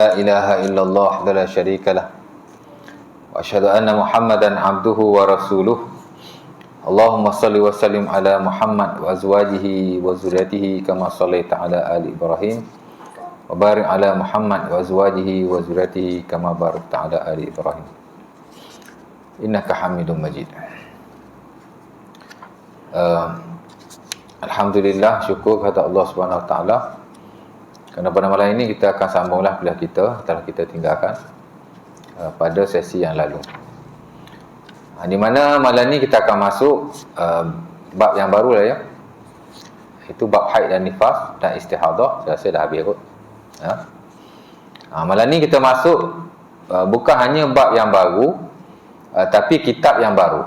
لا إله إلا الله وحده لا شريك له وأشهد أن محمدا عبده ورسوله اللهم صل وسلم على محمد وأزواجه وذريته كما صليت على آل إبراهيم وبارك على محمد وأزواجه وذريته كما باركت على آل إبراهيم إنك حميد مجيد. Alhamdulillah, syukur kepada Allah Subhanahu Wa Taala. Kerana pada malam ini kita akan sambunglah kuliah kita telah kita tinggalkan pada sesi yang lalu. Di mana malam ini kita akan masuk bab yang baru lah ya. Itu bab haid dan nifas dan istihadah. Saya rasa dah habis kot. Malam ini kita masuk bukan hanya bab yang baru, tapi kitab yang baru.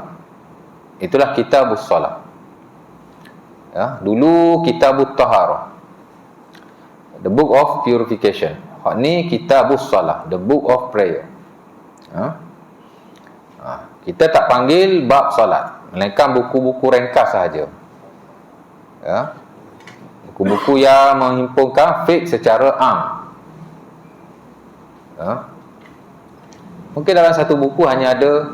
Itulah Kitabus Shalah. Dulu Kitabut Taharah, The Book of Purification. Hak ni Kitabus Shalah, The Book of Prayer. Kita tak panggil bab salat, melainkan buku-buku ringkas sahaja. Buku-buku yang menghimpunkan fiqh secara am. Mungkin dalam satu buku hanya ada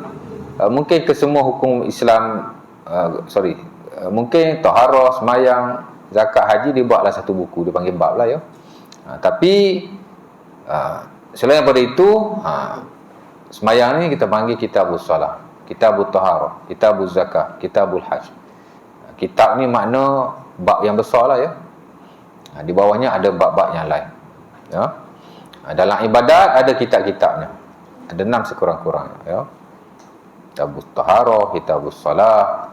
mungkin kesemua hukum Islam, mungkin taharah, semayang, zakat, haji dibuatlah satu buku, dia panggil bab lah ya. Tapi selain daripada itu, semayang ni kita panggil Kitabus Shalah, Kitabut Taharah, Kitabuz Zakah, Kitabul Hajj. Kitab ni makna bab yang besar lah ya. Di bawahnya ada bab-bab yang lain ya. Dalam ibadat ada kitab-kitabnya, ada 6 sekurang-kurangnya ya. Kitabut Taharah, Kitabus Shalah,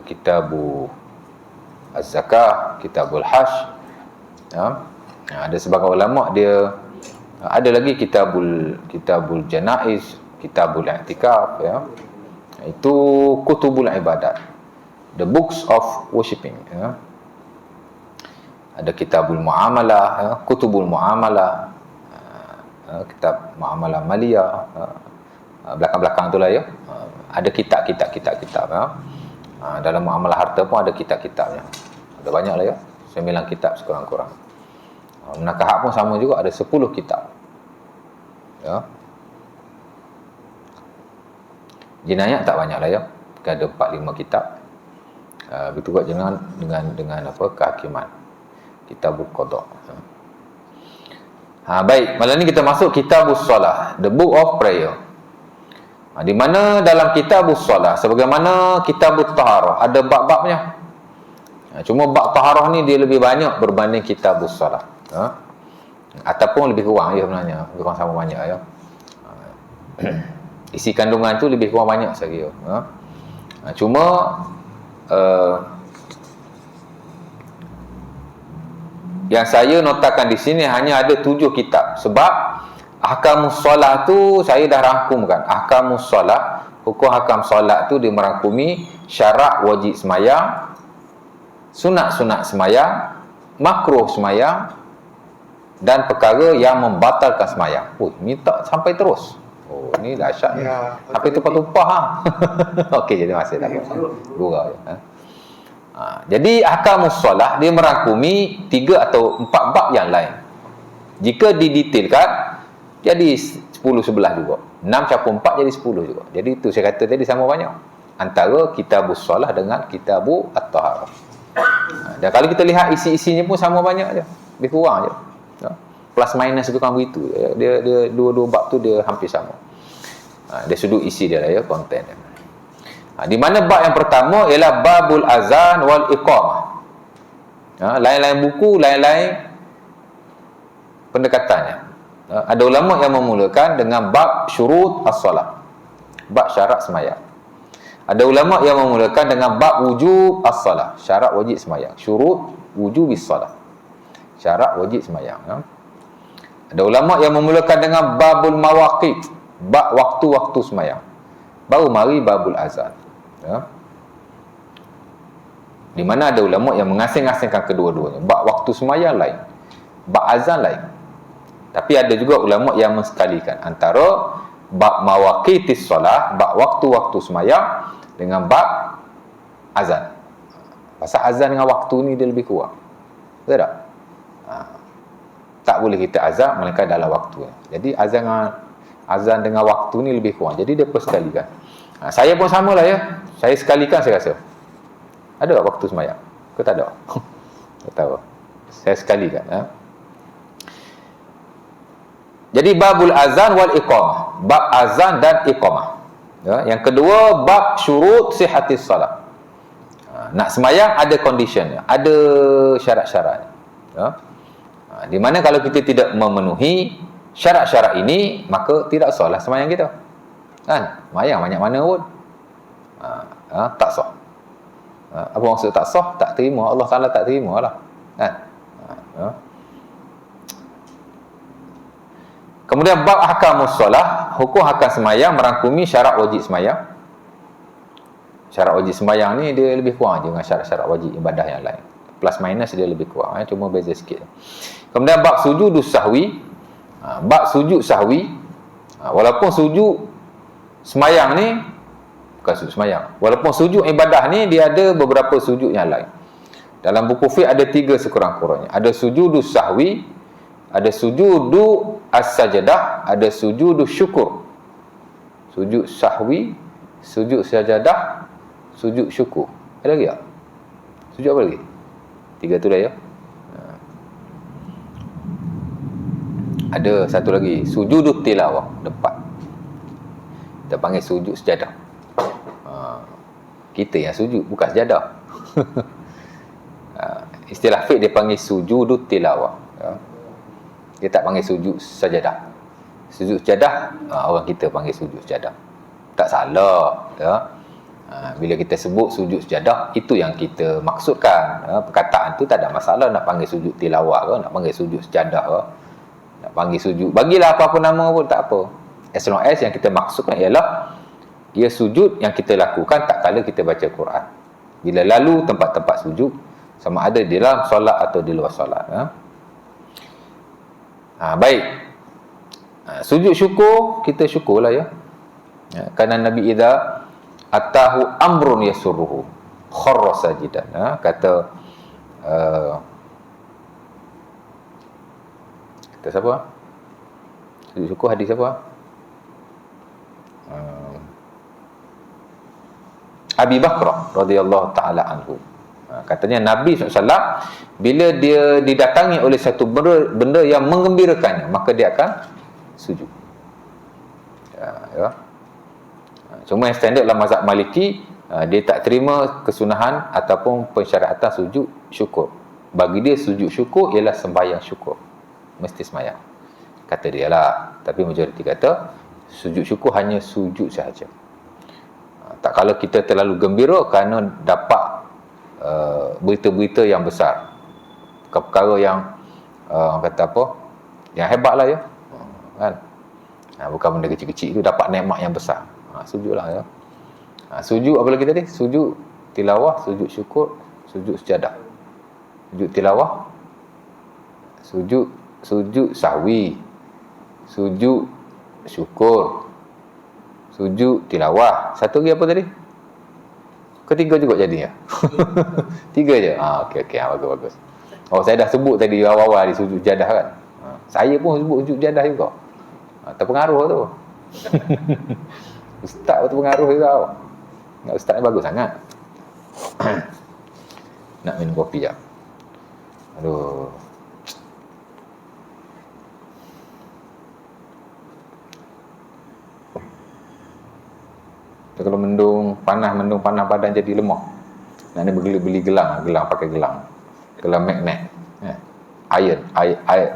Kitabu Az-Zakah, Kitabul Hajj ya. Ada sebagian ulama dia ada lagi Kitabul Janaiz, Kitabul I'tikaf ya. Itu kutubul ibadat, the books of worshipping ya. Ada Kitabul Muamalah ya, Kutubul Muamalah, kitab Muamalah Maliyah belakang-belakang itulah ya. Ada kitab ya. Dalam muamalah harta pun ada kitab-kitabnya. Ada banyak lah ya, 9 kitab sekurang-kurang. Menakah pun sama juga, ada 10 kitab ya. Jinayat tak banyak lah ya, ada 4-5 kitab. Begitu juga dengan apa, kehakiman, Kitabul Qada. Baik, malam ni kita masuk Kitabus Shalah, The Book of Prayer. Di mana dalam Kitabus Shalah, sebagaimana Kitabut Taharah, ada bab-babnya. Cuma bab taharah ni dia lebih banyak berbanding Kitabus Shalah. Ataupun lebih kurang ya sebenarnya, lebih kurang sama banyak ya. Isi kandungan tu lebih kurang banyak saya kira. Cuma yang saya notakan di sini hanya ada 7 kitab. Sebab Ahkamus Shalah tu saya dah rangkumkan. Ahkamus Shalah, hukum hakam solat tu dia merangkumi syarat wajib semayang, sunat-sunat semayang, makruh semayang, dan perkara yang membatalkan semayang. Ni tak sampai terus. Ni dahsyat ya. Sampai tumpah-tumpah Okey, jadi masih tak apa. Gurau ya. Jadi Ahkamus Shalah dia merangkumi 3 atau 4 bab yang lain. Jika didetailkan jadi 10-11 juga. 6 campur 4 jadi 10 juga. Jadi itu saya kata tadi sama banyak antara Kitabus Shalah dengan Kitabu At-Taharah. Dan kalau kita lihat isi-isinya pun sama banyak je, lebih kurang je. Plus minus kurang begitu. Dia dua-dua bab tu dia hampir sama. Dia sudut isi dia lah ya, konten dia. Di mana bab yang pertama ialah Babul Azan wal Iqamah. Lain-lain buku, lain-lain pendekatannya. Ada ulama yang memulakan dengan bab syurut as-salah, bab syarat semayang. Ada ulama yang memulakan dengan bab wujub as-salah, syarat wajib semayang. Syurut wujubis salah, syarat wajib semayang. Ada ulama yang memulakan dengan babul mawaqit, bab waktu-waktu semayang. Baru mari babul azan di mana ada ulama yang mengasing-asingkan kedua-duanya. Bab waktu semayang lain, bab azan lain. Tapi ada juga ulama yang mensekalikan antara bab mawaqitis solah, bab waktu-waktu semayang, dengan bab azan. Pasal azan dengan waktu ni dia lebih kurang. Betul tak? tak boleh kita azan melainkan dalam waktu. Jadi azan dengan waktu ni lebih kurang. Jadi dia persekalikan. Saya pun samalah ya. Saya sekalikan saya rasa. Ada tak waktu sembahyang? Ke tak ada? Tak tahu. Saya sekalikan. Jadi babul azan wal iqamah. Bab azan dan iqamah. Yang kedua, bab syurut sihatis salat. Nak sembahyang ada condition, ada syarat-syarat. Di mana kalau kita tidak memenuhi syarat-syarat ini, maka tidak sahlah sembahyang kita. Kan? Sembahyang banyak mana pun tak sah. Apa maksud tak sah? Tak terima. Allah Ta'ala tak terima lah. Kan? Kemudian bab ahkamus solah, hukum hakam sembahyang merangkumi syarat wajib sembahyang. Syarat wajib sembahyang ni dia lebih kurang je dengan syarat-syarat wajib ibadah yang lain. Plus minus dia lebih kurang, cuma beza sikit. Kemudian bab sujud sahwi. Bab sujud sahwi, walaupun sujud sembahyang ni bukan sujud sembahyang. Walaupun sujud ibadah ni dia ada beberapa sujud yang lain. Dalam buku fiqh ada 3 sekurang-kurangnya. Ada sujudus sahwi, ada sujudu as-sajadah, ada sujudu syukur. Sujud sahwi, sujud sajadah, sujud syukur. Ada lagi tak? Sujud apa lagi? 3 tu dah ya. Ada satu lagi, sujudut tilawah, depan. Kita panggil sujud sejadah. Kita yang sujud, bukan sejadah. Istilah fiqh dia panggil sujudut tilawah. Dia tak panggil sujud sajadah. Sujud sajadah, orang kita panggil sujud sajadah. Tak salah. Bila kita sebut sujud sajadah, itu yang kita maksudkan. Perkataan tu tak ada masalah. Nak panggil sujud tilawah ke, nak panggil sujud sajadah ke, nak panggil sujud, bagilah apa-apa nama pun tak apa. As long as yang kita maksudkan ialah ia sujud yang kita lakukan tak kala kita baca Quran. Bila lalu tempat-tempat sujud, sama ada di dalam solat atau di luar solat. Baik. Sujud syukur, kita syukurlah ya. Kerana Nabi idza atahu amrun yasurruhu kharra sajidan. Kata siapa? Sujud syukur hadis siapa? Abi Bakrah radhiyallahu taala anhu. Katanya Nabi SAW bila dia didatangi oleh satu benda yang menggembirakannya, maka dia akan sujud. Cuma yang standard dalam mazhab Maliki, dia tak terima kesunahan ataupun pensyariatan sujud syukur. Bagi dia sujud syukur ialah sembahyang syukur, mesti sembahyang, kata dia lah. Tapi majoriti kata sujud syukur hanya sujud sahaja. Tak kalau kita terlalu gembira kerana dapat berita-berita yang besar, perkara yang kata apa, yang hebat lah ya, kan? Bukan benda kecil-kecil itu, dapat nikmat yang besar, sujudlah ya. Sujud apa lagi tadi? Sujud tilawah, sujud syukur, sujud sejadah. Sujud tilawah, sujud sahwi, sujud syukur, sujud tilawah. Satu lagi apa tadi? Ketiga juga jadinya. 3 je. Okey, bagus. Oh, saya dah sebut tadi awal-awal di sujud jadah kan. Saya pun sebut sujud jadah juga. Terpengaruh tu. Ustaz pun terpengaruh juga. Ustaz ni bagus sangat. Nak minum kopi jap. Aduh. Kalau mendung panas badan jadi lemah. Nak ni beli gelang pakai gelang magnet, iron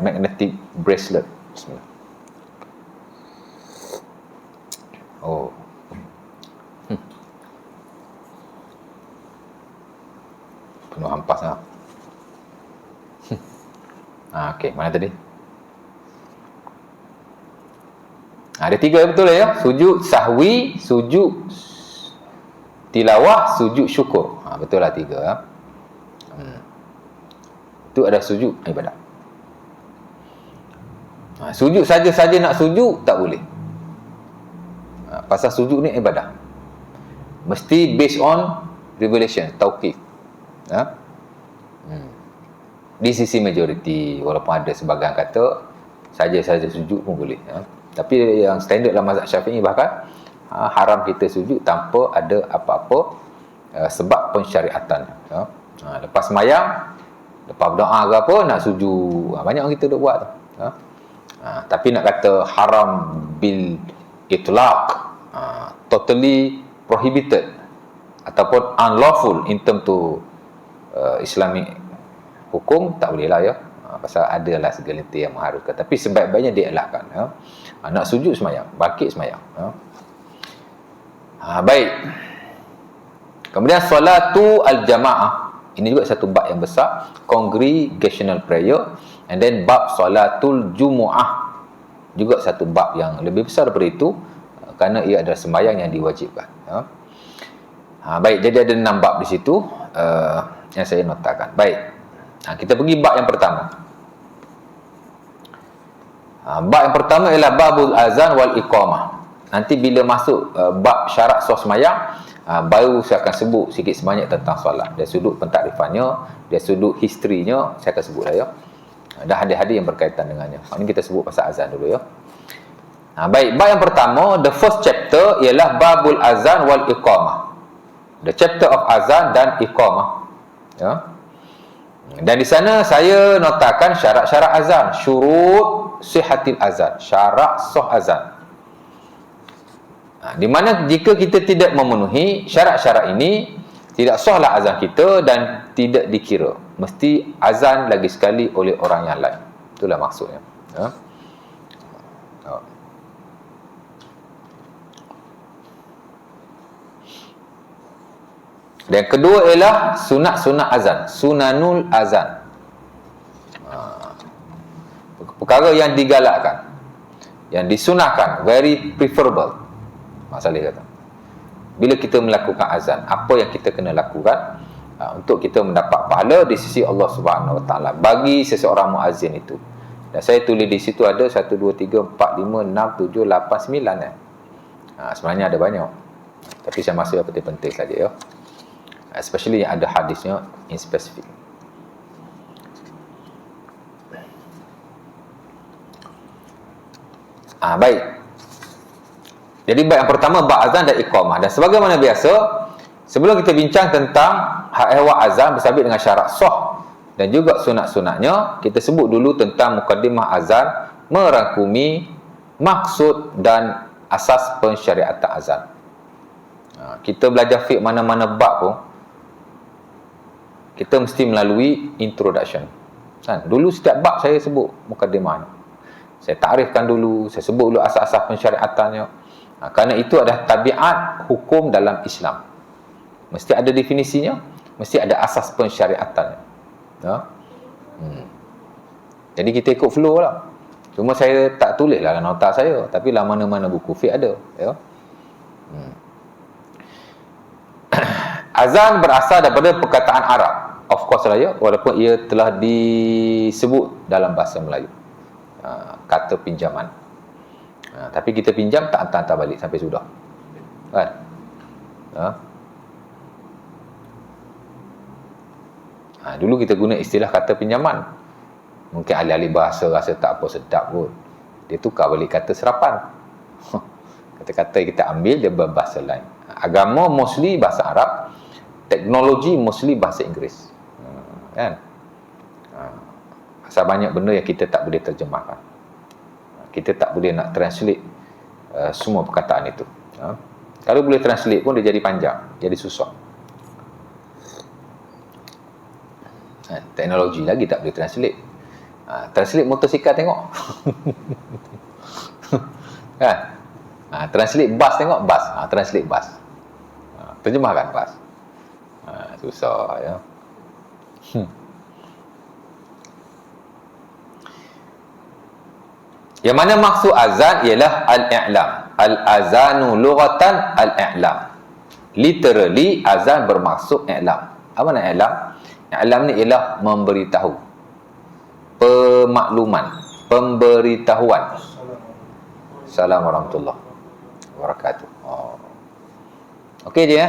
magnetic bracelet. Bismillah. Oh. Penuh hampas lah. Okey, mana tadi? Ada 3 betul lah ya. Sujud sahwi, sujud tilawah, sujud syukur. Betul lah 3. Itu ada sujud ibadah. Sujud saja-saja nak sujud tak boleh. Pasal sujud ni ibadah. Mesti based on revelation, tauqif. di sisi majoriti, walaupun ada sebahagian kata saja-saja sujud pun boleh, tapi yang standard dalam mazhab Syafi'i bahkan haram kita sujud tanpa ada apa-apa sebab pensyariatan. Lepas sembahyang, lepas berdoa ke apa, nak sujud, banyak orang kita duk buat tu. Tapi nak kata haram bil itlaq, totally prohibited ataupun unlawful in term to Islamic hukum, tak boleh lah ya. Pasal adalah segelintir yang mengharuskan, tapi sebaik-baiknya dielakkan. Nak sujud semayang, bangkit semayang. Baik. Kemudian solatu al-jamaah, ini juga satu bab yang besar, congregational prayer. And then bab solatul jumu'ah, juga satu bab yang lebih besar daripada itu, kerana ia adalah sembahyang yang diwajibkan. Baik, jadi ada 6 bab di situ yang saya notakan. Baik, kita pergi bab yang pertama. Bab yang pertama ialah babul azan wal iqamah. Nanti bila masuk bab syarat sah sembahyang, baru saya akan sebut sikit sebanyak tentang solat. Dari sudut pentakrifannya, dari sudut historinya, saya akan sebut lah ya. Dah hadis-hadis yang berkaitan dengannya. Ini kita sebut pasal azan dulu ya. Baik, bab yang pertama, the first chapter ialah babul azan wal iqamah. The chapter of azan dan iqamah. Ya. Dan di sana saya notakan syarat-syarat azan, syurut sihatil azan, syarat sah azan. Di mana jika kita tidak memenuhi syarat-syarat ini, tidak sahlah azan kita dan tidak dikira. Mesti azan lagi sekali oleh orang yang lain. Itulah maksudnya. Dan kedua ialah sunat-sunat azan, sunanul azan. Perkara yang digalakkan, yang disunahkan, very preferable. Mak Saleh kata, bila kita melakukan azan, apa yang kita kena lakukan untuk kita mendapat pahala di sisi Allah Subhanahu Wa Taala bagi seseorang muazzin itu. Dan saya tulis di situ ada 1 2 3 4 5 6 7 8 9 sebenarnya ada banyak, tapi saya masuk yang penting-penting saja ya. Especially yang ada hadisnya in specific. Baik. Jadi bab yang pertama bab azan dan iqamah. Dan sebagaimana biasa, sebelum kita bincang tentang hak-ehwal azan bersabit dengan syarat sah dan juga sunat-sunatnya, kita sebut dulu tentang mukaddimah azan, merangkumi maksud dan asas pensyariatan azan. Kita belajar fiqh mana-mana bab pun, kita mesti melalui introduction. Dulu setiap bab saya sebut mukaddimah. Saya takrifkan dulu, saya sebut dulu asas-asas pensyariatannya. Kerana itu adalah tabiat hukum dalam Islam. Mesti ada definisinya, mesti ada asas pensyariatannya. Jadi kita ikut flow lah. Cuma saya tak tulis lah nota saya, tapi lah mana-mana buku fiqh ada. Ya. Azan berasal daripada perkataan Arab. Of course lah ya, walaupun ia telah disebut dalam bahasa Melayu. Kata pinjaman. Tapi kita pinjam tak hantar-hantar balik sampai sudah. Kan? Dulu kita guna istilah kata pinjaman. Mungkin ahli-ahli bahasa rasa tak apa sedap kot. Dia tukar balik kata serapan. Kata-kata kita ambil dia berbahasa lain. Agama mostly bahasa Arab, teknologi mostly bahasa Inggeris. Kan? Pasal banyak benda yang kita tak boleh terjemahkan. Kita tak boleh nak translate semua perkataan itu. Kalau boleh translate pun dia jadi panjang, jadi susah. Teknologi lagi tak boleh translate. Translate motosikal tengok. Kan? Translate bas tengok, bas. Translate bas. Terjemahkan bas. Susah ya. Yang mana maksud azan ialah al-i'lam. Al-azanu lughatan al-i'lam. Literally azan bermaksud i'lam. Apa makna i'lam? I'lam ni ialah memberitahu, pemakluman, pemberitahuan. Assalamualaikum warahmatullahi wabarakatuh. Okey je ya?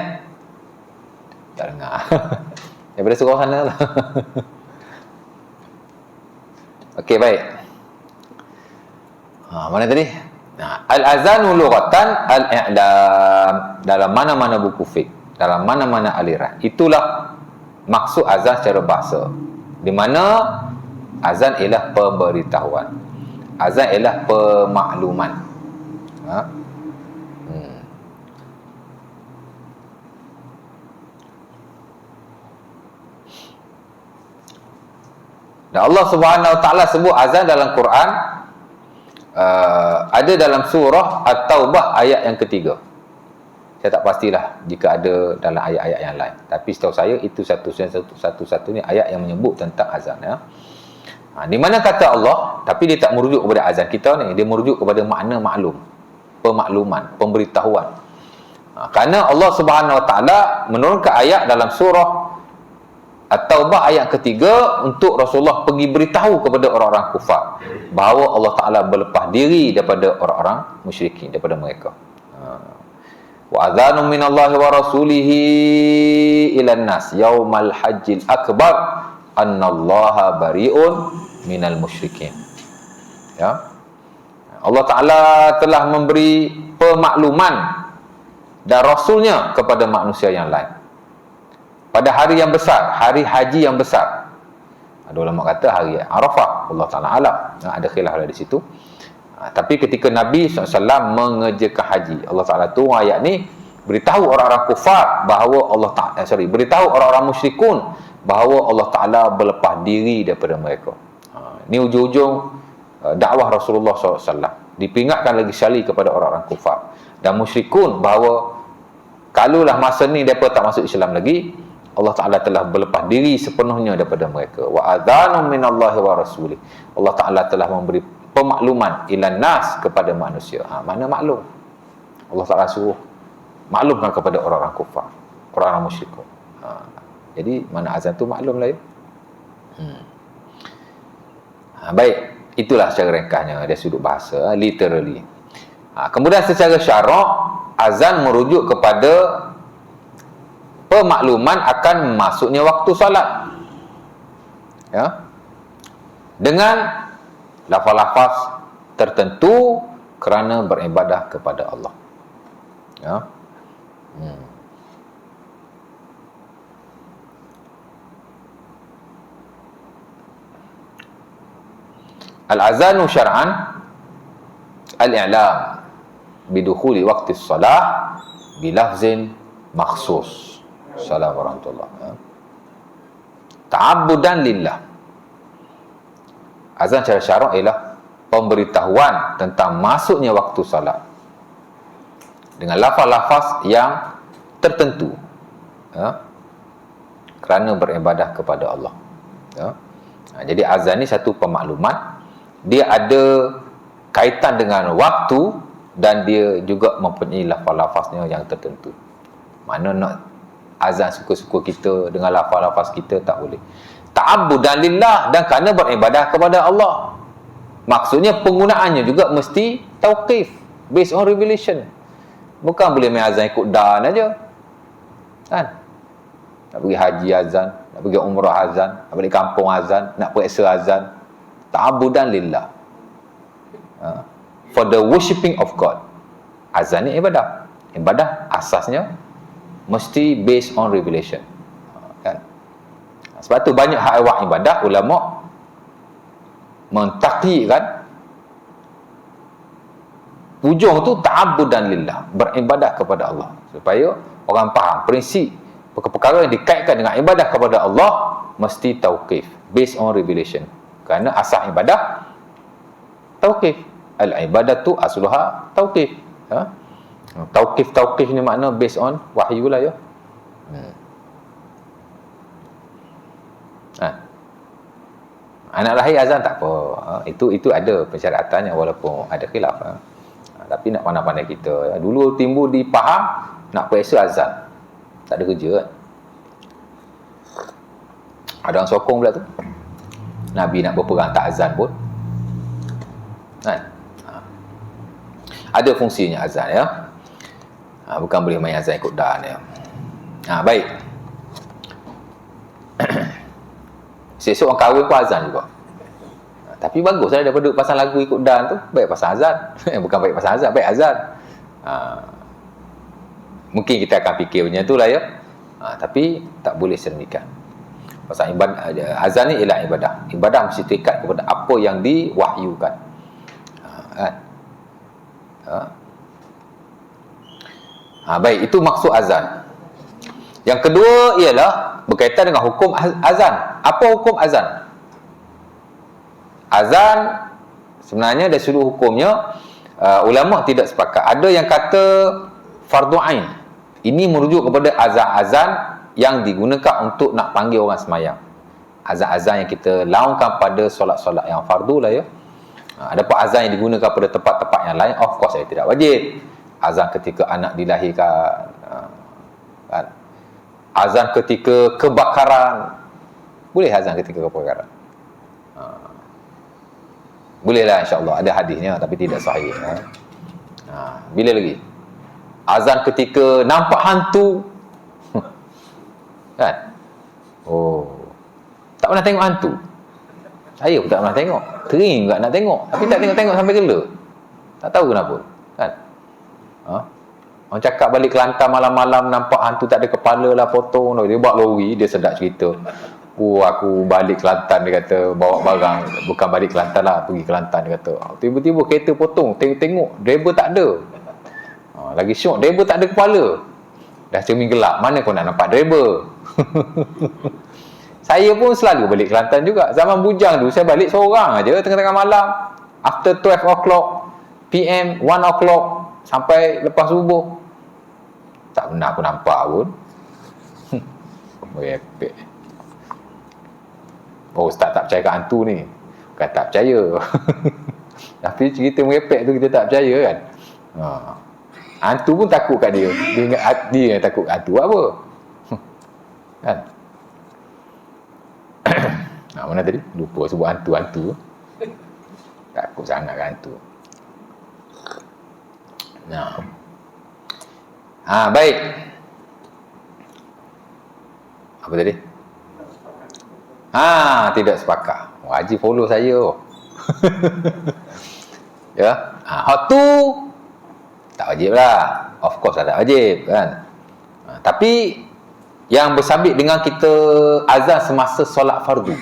Tak dengar. Daripada surah sana lah. Okey, baik. Mana tadi? Al-azanu lughatan al-i'lam, dalam mana-mana buku fiqh, dalam mana-mana aliran. Itulah maksud azan secara bahasa. Di mana azan ialah pemberitahuan. Azan ialah pemakluman. Dan Allah Subhanahu Wa Taala sebut azan dalam Quran, ada dalam surah At-Taubah ayat yang ketiga. Saya tak pastilah jika ada dalam ayat-ayat yang lain, tapi setahu saya itu satu-satunya ayat yang menyebut tentang azan, ya. Di mana kata Allah, tapi dia tak merujuk kepada azan kita ni, dia merujuk kepada makna maklum, pemakluman, pemberitahuan. Kerana Allah Subhanahu Wa Taala menurunkan ayat dalam surah At-Taubah ayat ketiga untuk Rasulullah pergi beritahu kepada orang-orang kufar bahawa Allah Ta'ala berlepas diri daripada orang-orang musyrikin, daripada mereka. Wa adhanun minallahi wa rasulihi ilan nas yaumal hajjil akbar annallaha bari'un minal musyrikin. Ya. Allah Ta'ala telah memberi pemakluman dan Rasulnya kepada manusia yang lain pada hari yang besar, hari haji yang besar. Ada ulama kata hari Arafah, Allah Ta'ala alam, ada khilaf di situ. Tapi ketika Nabi SAW mengerjakan haji, Allah Ta'ala turun ayat ni beritahu orang-orang kufar bahawa Allah Ta'ala, beritahu orang-orang musyrikun bahawa Allah Ta'ala berlepas diri daripada mereka. Ini ujung-ujung dakwah Rasulullah SAW. Diperingatkan lagi sekali kepada orang-orang kufar dan musyrikun bahawa kalaulah masa ni mereka tak masuk Islam lagi, Allah Ta'ala telah berlepas diri sepenuhnya daripada mereka. Wa adhanun minallahi wa rasulih. Allah Ta'ala telah memberi pemakluman ilan nas kepada manusia. Mana maklum? Allah Ta'ala suruh maklumkan kepada orang-orang kufar, orang-orang musyrikun. Jadi mana azan tu maklum lah, ya. Baik, itulah secara ringkasnya dari sudut bahasa, literally. Kemudian secara syarak, azan merujuk kepada pemakluman akan masuknya waktu salat, ya, dengan lafaz-lafaz tertentu kerana beribadah kepada Allah, ya. Al-azanu syar'an al-i'lam bidukhuli waqti salah bilafzin makhsus. Assalamualaikum warahmatullahi wabarakatuh. Ta'abbudan lillah. Azan secara syarak ialah pemberitahuan tentang masuknya waktu salat dengan lafaz-lafaz yang tertentu, ya, kerana beribadah kepada Allah, ya. Jadi azan ni satu pemakluman, dia ada kaitan dengan waktu dan dia juga mempunyai lafaz-lafaznya yang tertentu. Mana nak azan suka-suka kita dengan lafaz-lafaz kita, tak boleh. Ta'abbudan lillah, dan kerana beribadah kepada Allah. Maksudnya penggunaannya juga mesti tauqif, based on revelation. Bukan boleh main azan ikut dan aja, kan? Nak pergi haji azan, nak pergi umrah azan, nak balik kampung azan, nak periksa azan. Ta'abbudan lillah, for the worshipping of God. Azan ni ibadah. Ibadah asasnya mesti based on revelation, kan? Sebab tu banyak hal ibadah ulama mentaqikan ujung tu ta'abbudan lillah, beribadah kepada Allah, supaya orang faham prinsip perkara yang dikaitkan dengan ibadah kepada Allah mesti tauqif, based on revelation. Kerana asas ibadah tauqif, al-ibadatu asluha tauqif, ha? Tauqif ni makna based on wahyu lah, ya. Anak lahir azan tak apa, itu ada persyaratannya walaupun ada khilaf, tapi nak pandai-pandai kita, ya. Dulu timbul di Pahang nak periksa azan, tak ada kerja, kan? Ada orang sokong pula tu, Nabi nak berperang tak azan pun, kan? Ada fungsinya azan, ya. Bukan boleh main azan ikut dan, ya. Baik. Sesuatu orang kahwin pun azan juga, Tapi bagus lah daripada pasang lagu ikut dan tu, baik pasang azan. Bukan baik pasang azan, baik azan. Mungkin kita akan fikir macam tu lah ya. Tapi tak boleh sedemikian. Pasal ibadah, azan ni ialah ibadah. Ibadah mesti terikat kepada apa yang diwahyukan. Kan? Baik, itu maksud azan. Yang kedua ialah berkaitan dengan hukum azan. Apa hukum azan? Azan sebenarnya dari sudut hukumnya ulama tidak sepakat. Ada yang kata fardu ain. Ini merujuk kepada azan-azan yang digunakan untuk nak panggil orang semayang. Azan-azan yang kita laungkan pada solat-solat yang fardu lah ya. Adapun azan yang digunakan pada tempat-tempat yang lain, of course saya tidak wajib. Azan ketika anak dilahirkan, kan? Azan ketika kebakaran, boleh azan ketika kebakaran. Bolehlah, insya-Allah ada hadisnya tapi tidak sahih. Bila lagi? Azan ketika nampak hantu. Kan? Tak pernah tengok hantu. Saya pun tak pernah tengok. Tering juga nak tengok, tapi tak tengok-tengok sampai gila. Tak tahu kenapa. Kan? Orang cakap balik Kelantan malam-malam nampak hantu tak ada kepala lah, potong. Dia buat lori, dia sedap cerita. Aku balik Kelantan, dia kata, bawa barang. Bukan balik Kelantan lah, pergi Kelantan, dia kata. Tiba-tiba kereta potong, tengok driver tak ada. Lagi syok, driver tak ada kepala. Dah cermin gelap, mana kau nak nampak driver? Saya pun selalu balik Kelantan juga. Zaman bujang tu, saya balik seorang aja tengah-tengah malam. After 12 o'clock PM, 1 o'clock sampai lepas subuh. Tak pernah aku nampak pun. Merepek. Ustaz tak percaya kat hantu ni. Bukan tak percaya. Tapi cerita merepek tu kita tak percaya kan. Hantu pun takut kat dia. Dia ingat dia yang takut hantu apa. Kan? Mana tadi? Lupa sebut hantu-hantu. Takut sangat kat hantu. Baik. Apa tadi? Tidak sepakat. Wajib follow saya. Ya. Hot tu tak wajib lah. Of course lah tak wajib kan. Tapi yang bersabit dengan kita azan semasa solat fardu.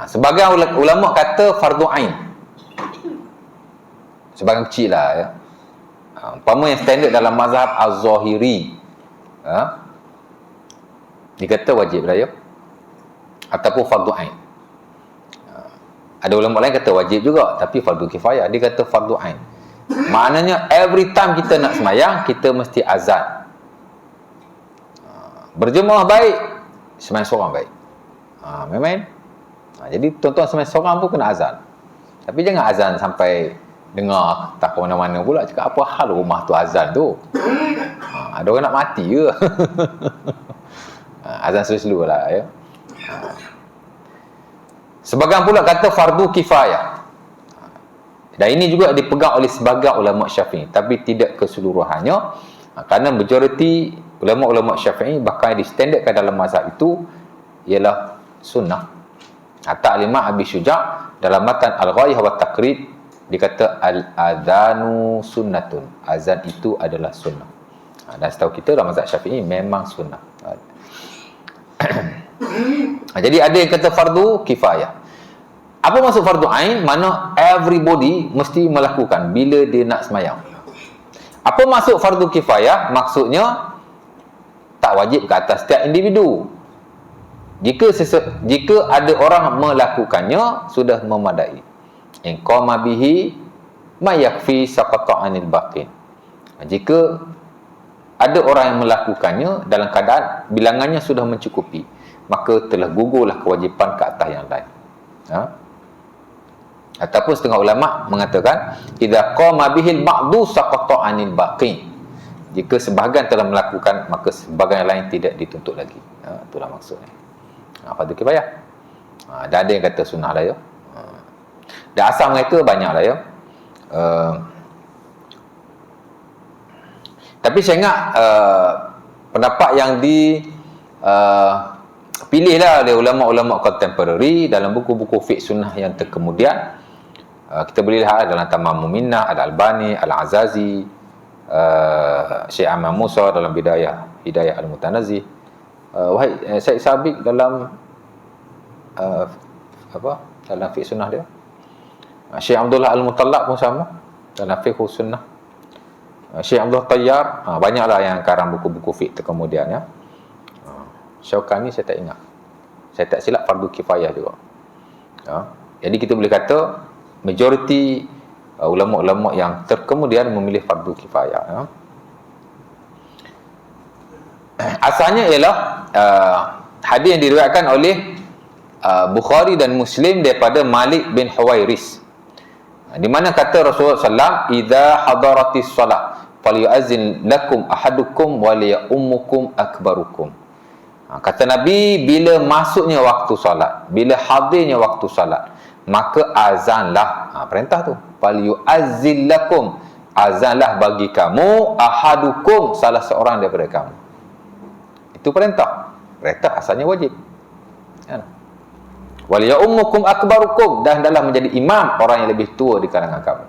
Sebagian ulama kata fardu ain. Sebagian kecil lah ya. Umpama yang standard dalam mazhab Az-Zahiri, dia kata wajib lah ya. Ataupun fardu ain. Ada ulama lain kata wajib juga, tapi fardu kifayah. Dia kata fardu ain. Maknanya every time kita nak semayang, kita mesti azan. Berjemaah baik, semayang seorang baik. Memang. Jadi tuan-tuan semayang seorang pun kena azan. Tapi jangan azan sampai dengar tak ke mana-mana pula. Cakap apa hal rumah tu azan tu. Ada orang nak mati ke? Azan slow-slow lah ya. Sebagian pula kata fardu kifayah. Dan ini juga dipegang oleh sebagian ulama Syafi'i, tapi tidak keseluruhannya. Kerana majoriti ulama-ulama Syafi'i bahkan distandardkan dalam mazhab itu ialah sunnah. Hatta Imam Abi Syuja' dalam matan Al-Ghayah wa Taqrib dia kata al-adhanu sunnatun. Azan itu adalah sunnah. Dan setahu kita dalam mazhab Syafi'i memang sunnah. Jadi ada yang kata fardu kifayah. Apa maksud fardu ain? Mana everybody mesti melakukan bila dia nak semayang. Apa maksud fardu kifayah? Maksudnya tak wajib ke atas setiap individu. Jika ada orang melakukannya, sudah memadai. In qama bihi ma yakfi saqata 'anil baqin. Jika ada orang yang melakukannya dalam keadaan bilangannya sudah mencukupi, maka telah gugurlah kewajipan ke atas yang lain. Ataupun setengah ulama mengatakan idza qama bihil ba'du saqata 'anil baqin. Jika sebahagian telah melakukan, maka sebahagian lain tidak dituntut lagi. Itulah maksudnya. Fardu kifayah. Dan ada yang kata sunnah lah ya. Dan asal mereka banyak lah ya. Tapi saya ingat pendapat yang pilihlah oleh ulama-ulama kontemporari dalam buku-buku fiqh sunnah yang terkemudian. Kita boleh lihat dalam Tamamul Minnah, Al-Albani, Al-Azazi, Syekh Ahmad Musa dalam Hidayah Al-Mutanazih, Syekh Sabiq dalam dalam fiqh sunnah dia, Syekh Abdullah Al-Mutallaq pun sama dalam fiqh sunnah, Syekh Abdul Tayyar, banyaklah yang karang buku-buku fiqh kemudian ya. Syaukani saya tak ingat, saya tak silap fardu kifayah juga ya. Jadi kita boleh kata majoriti ulama-ulama yang terkemudian memilih fardu kifayah ya. Asalnya ialah hadis yang diriwayatkan oleh Bukhari dan Muslim daripada Malik bin Huwairis, di mana kata Rasulullah SAW, idza hadaratis salat falyu'azzin lakum ahadukum wa liyummukum akbarukum. Kata Nabi, bila masuknya waktu salat, bila hadirnya waktu salat, maka azanlah. Perintah tu, falyu'azzin lakum, azanlah bagi kamu, ahadukum, salah seorang daripada kamu. Itu perintah. Perintah asalnya wajib kan? Wal ya'ummukum akbarukum, dan adalah menjadi imam orang yang lebih tua di kalangan kamu.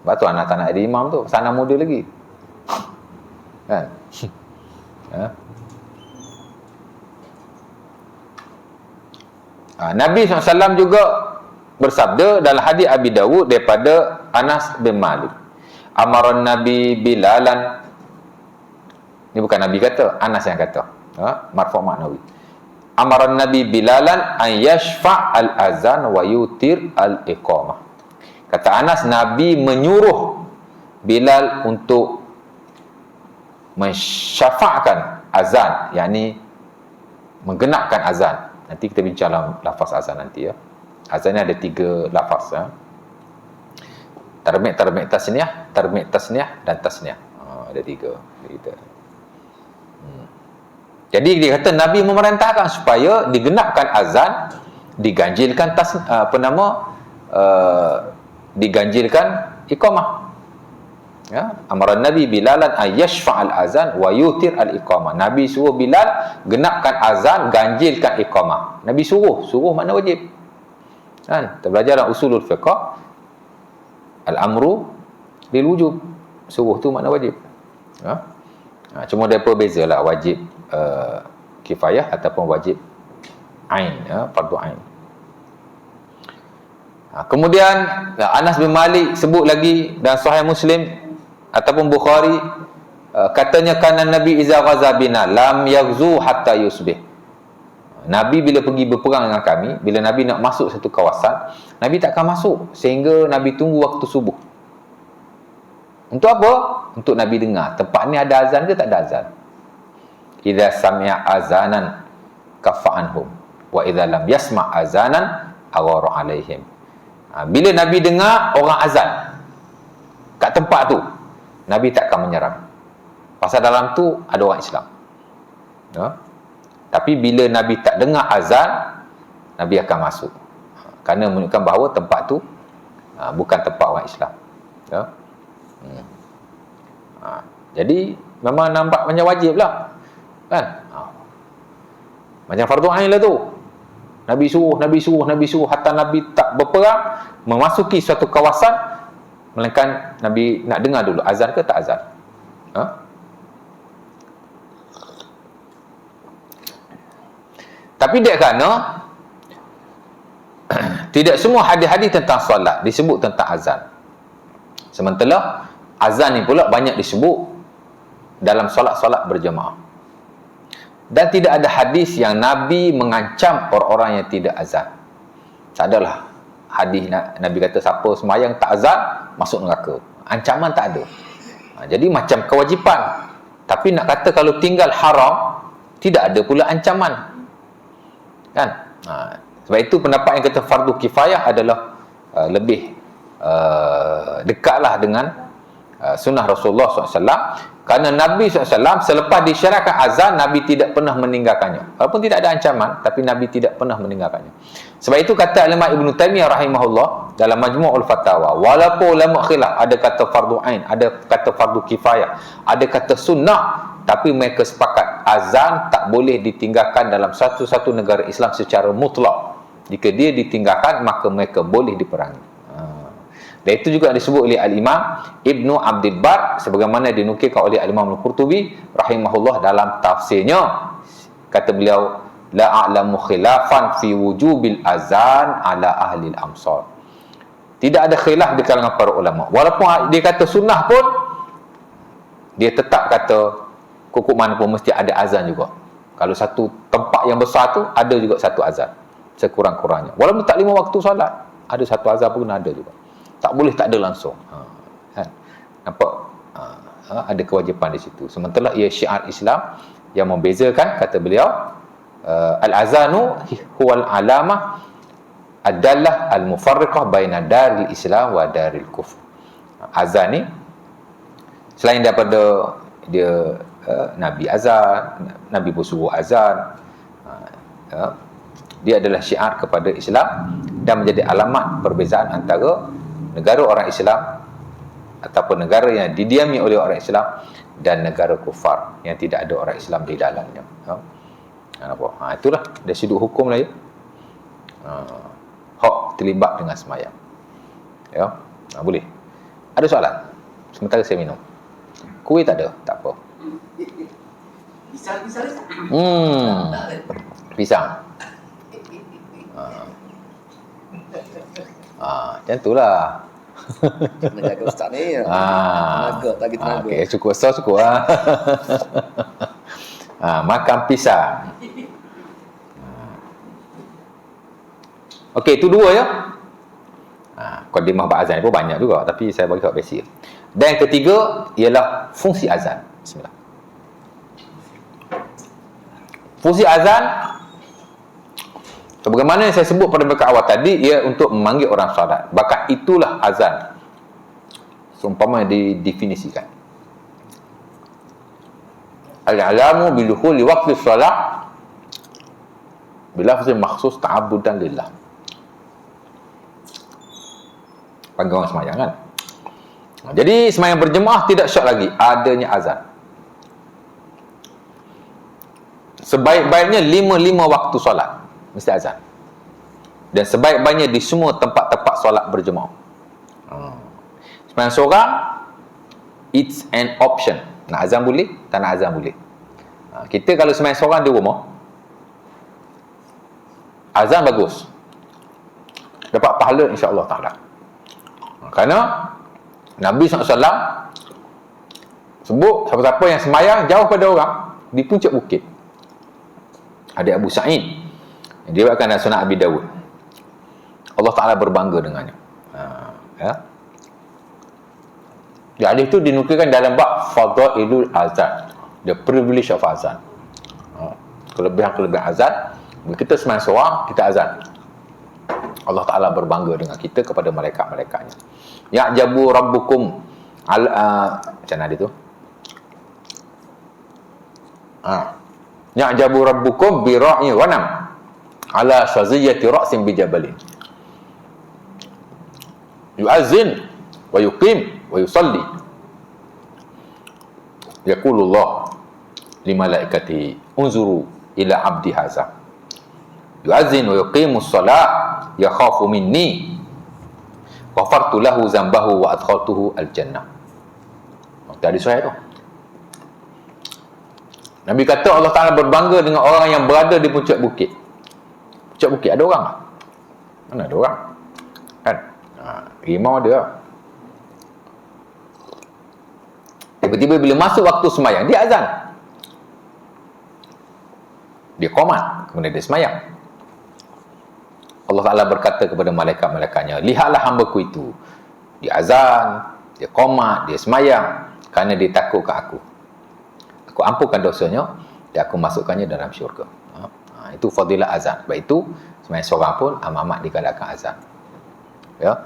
Sebab tu anak tak nak jadi imam tu, sana muda lagi kan? Nabi SAW juga bersabda dalam hadis Abi Dawud daripada Anas bin Malik, amaran Nabi Bilalan. Ini bukan Nabi kata, Anas yang kata, marfu' maknawi. Amaran Nabi Bilalan an yashfa' al-azan wa yutir al-iqamah. Kata Anas, Nabi menyuruh Bilal untuk mensyafa'kan azan, yakni menggenapkan azan. Nanti kita bincang dalam lafaz azan nanti ya. Azan ni ada 3 lafaz ya. Tarmik tasniyah dan tasniyah. Ada 3 kita. Jadi dia kata Nabi memerintahkan supaya digenapkan azan, diganjilkan diganjilkan iqamah. Ya, amaran Nabi Bilalan ayyashfa'al azan wa yutir al iqamah. Nabi suruh Bilal genapkan azan, ganjilkan iqamah. Nabi suruh makna wajib. Kan? Kita belajar dalam usulul fiqh, al-amru bil wujub. Suruh tu makna wajib. Ya. Cuma depa bezalah wajib kifayah ataupun wajib ain ya, fardu ain. Kemudian Anas bin Malik sebut lagi dan Sahih Muslim ataupun Bukhari, katanya kana Nabi iza ghaza bina lam yaghzu hatta yusbih. Nabi bila pergi berperang dengan kami, bila Nabi nak masuk satu kawasan, Nabi takkan masuk sehingga Nabi tunggu waktu subuh. Untuk apa? Untuk Nabi dengar tempat ni ada azan ke tak ada azan. Idza sami'a azanan kafa'anhum wa idza lam yasma' azanan aghara alaihim. Bila Nabi dengar orang azan kat tempat tu, Nabi takkan menyerang. Pasal dalam tu ada orang Islam. Ya? Tapi bila Nabi tak dengar azan, Nabi akan masuk. Kerana menunjukkan bahawa tempat tu bukan tempat orang Islam. Ya? Jadi memang nampak macam wajib lah kan? Macam fardu ain lah tu. Nabi suruh hatta Nabi tak berperang memasuki suatu kawasan melainkan Nabi nak dengar dulu azan ke tak azan. Tapi dia kerana tidak semua hadis-hadis tentang solat disebut tentang azan. Sementara azan ni pula banyak disebut dalam solat-solat berjemaah. Dan tidak ada hadis yang Nabi mengancam orang-orang yang tidak azan. Tak adalah hadis Nabi kata siapa sembahyang tak azan masuk neraka. Ancaman tak ada. Jadi macam kewajipan. Tapi nak kata kalau tinggal haram, tidak ada pula ancaman. Kan? Sebab itu pendapat yang kata fardu kifayah adalah lebih dekatlah dengan sunnah Rasulullah SAW. Kerana Nabi SAW selepas disyariatkan azan, Nabi tidak pernah meninggalkannya. Walaupun tidak ada ancaman, tapi Nabi tidak pernah meninggalkannya. Sebab itu kata Imam Ibn Taymiyah rahimahullah dalam Majmu'ul Fatawa, walaupun ulama khilaf, ada kata fardu ain, ada kata fardu kifayah, ada kata sunnah, tapi mereka sepakat azan tak boleh ditinggalkan dalam satu-satu negara Islam secara mutlak. Jika dia ditinggalkan, maka mereka boleh diperangi. Dan itu juga disebut oleh Al-Imam Ibnu Abdul Bar, sebagaimana dinukilkan oleh Al-Imam Al-Qurtubi rahimahullah dalam tafsirnya. Kata beliau, la a'lamu khilafan fi wujubil azan ala ahli al-amsar. Tidak ada khilaf di kalangan para ulama. Walaupun dia kata sunnah pun, dia tetap kata kukuk mana pun mesti ada azan juga. Kalau satu tempat yang besar tu, ada juga satu azan sekurang-kurangnya. Walaupun tak 5 waktu solat, ada satu azan pun ada juga. Tak boleh tak ada langsung. Kan? Nampak? Ada kewajipan di situ. Sementara ia syiar Islam yang membezakan, kata beliau, al-azanu huwal alamah adalah al-mufarriqah baina daril Islam wa daril kufr. Azan ni, selain daripada dia Nabi azan, Nabi bersuruh azan, dia adalah syiar kepada Islam dan menjadi alamat perbezaan antara negara orang Islam ataupun negara yang didiami oleh orang Islam dan negara kufar yang tidak ada orang Islam di dalamnya. Itulah dari sudut hukum lah ya. Hak terlibat dengan semayang. Ya, boleh. Ada soalan? Sementara saya minum. Kuih tak ada? Tak apa. Pisang. Macam itulah. Kena jaga ustaz ni. Tenaga, lagi tenaga. Okey, cukup sos cukup ah. Makan pisang. Okey, itu dua ya. Qadimah bab azan pun banyak juga, tapi saya bagi kat basic. Dan yang ketiga ialah fungsi azan. Bismillah. Fungsi azan, sebagaimana yang saya sebut pada mereka awal tadi, ia untuk memanggil orang solat. Bahkan itulah azan. Seumpama didefinisikan. Al-alamu biluhuli waqti solat bilafzin makhsus ta'abudan lillah. Panggil orang semayang kan. Jadi semayang berjemaah tidak syak lagi adanya azan. Sebaik-baiknya 5 waktu solat mesti azan. Dan sebaik-baiknya di semua tempat-tempat solat berjemaah. Semayang seorang, it's an option. Nak azan boleh, tak nak azan boleh. Kita kalau semayang seorang di rumah, azan bagus, dapat pahala insya-Allah Ta'ala. Kerana Nabi SAW sebut siapa-siapa yang semayang jauh pada orang di puncak bukit. Ada Abu Sa'id, dia diriwayatkan dalam Sunan Abi Dawud. Allah Ta'ala berbangga dengannya. Ya. Di hadis itu dinukilkan dalam bab Fadailul Azan, the privilege of azan. Kelebihan-kelebihan azan. Bila kita semayang seorang, kita azan. Allah Ta'ala berbangga dengan kita kepada malaikat-malaikatnya. Ya'jabu rabbukum macam mana dia tu? Ya'jabu rabbukum bi ra'i ghanam ala shaziyati ra'sin bi jabalin. Yu'azzin wa yuqim wa yusalli. Yaqulullah li malaikatihi unzuru ila abdi hadza. Yu'azzin wa yuqimus salat yakhafu minni ghafartu lahu zambahu wa adkhaltuhu al-jannah. Tadi sahih tu. Nabi kata Allah Ta'ala berbangga dengan orang yang berada di puncak bukit. Puncak bukit ada orang tak? Mana ada orang? Kan? Rimau ada. Tiba-tiba bila masuk waktu semayang, dia azan. Dia qomat, kemudian dia semayang. Allah Ta'ala berkata kepada malaikat-malaikatnya, lihatlah hamba-Ku itu. Dia azan, dia qomat, dia semayang, kerana dia takut ke aku. Aku ampunkan dosanya dan aku masukkannya dalam syurga. Itu fadilah azan. Sebab itu semayang seorang pun amat digalakkan azan. Ya.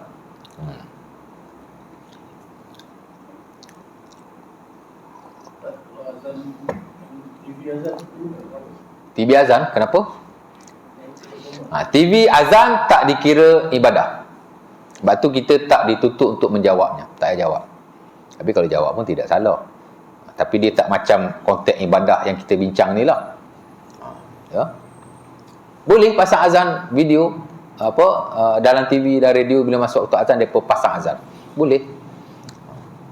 TV azan, kenapa? TV azan tak dikira ibadah. Sebab tu kita tak ditutup untuk menjawabnya. Tak payah jawab. Tapi kalau jawab pun tidak salah. Tapi dia tak macam konteks ibadah yang kita bincang ni lah. Ya. Boleh pasang azan video dalam TV dan radio, bila masuk waktu azan depa pasang azan. Boleh.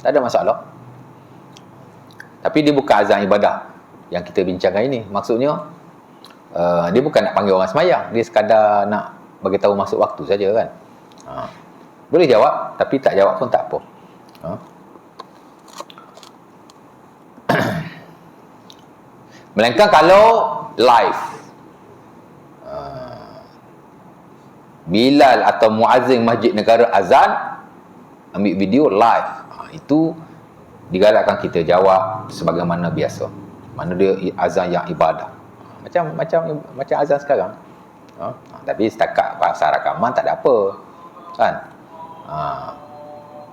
Tak ada masalah. Tapi dia bukan azan ibadah yang kita bincangkan ini. Maksudnya dia bukan nak panggil orang semayang, dia sekadar nak bagi tahu masuk waktu saja kan. Boleh jawab, tapi tak jawab pun tak apa. Melainkan kalau live, Bilal atau muazzin masjid negara azan, ambil video live, itu digalakkan kita jawab sebagaimana biasa. Mana dia azan yang ibadah, macam azan sekarang. Tapi setakat pasal rakaman tak ada apa kan.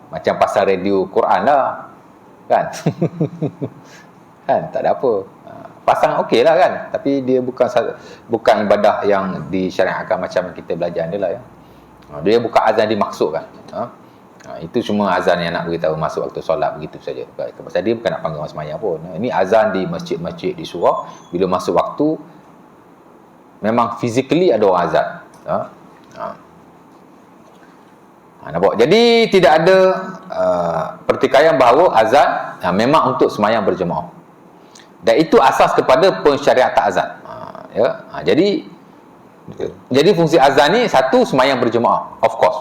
Macam pasal radio Quran lah kan. Kan tak ada apa. Pasang okey lah kan, tapi dia bukan ibadah yang disyariatkan macam kita belajar ni lah ya. Dia bukan azan dimaksudkan. Itu cuma azan yang nak beritahu masuk waktu solat begitu saja. Pasal dia bukan nak panggil orang semayang pun. Ini azan di masjid-masjid di surau, bila masuk waktu memang physically ada orang azan. Nampak? Jadi tidak ada pertikaian bahawa azan memang untuk semayang berjemaah. Dan itu asas kepada pensyariatan azan. Jadi fungsi azan ni satu, semayang berjemaah, of course.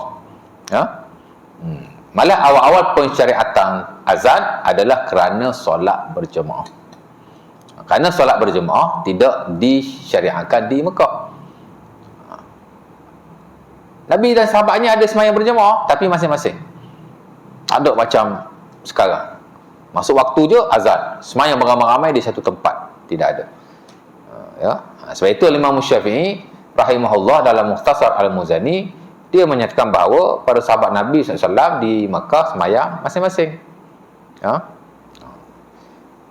Malah awal-awal pensyariatan azan adalah kerana solat berjemaah. Kerana solat berjemaah tidak disyariatkan di Mekah. Nabi dan sahabatnya ada semayang berjemaah, tapi masing-masing. Tak ada macam sekarang. Masuk waktu je azan, semayang beramai-ramai di satu tempat. Tidak ada. Sebab itu Imam Syafi'i rahimahullah dalam Mukhtasar Al-Muzani, dia menyatakan bahawa para sahabat Nabi SAW di Makkah semayang masing-masing.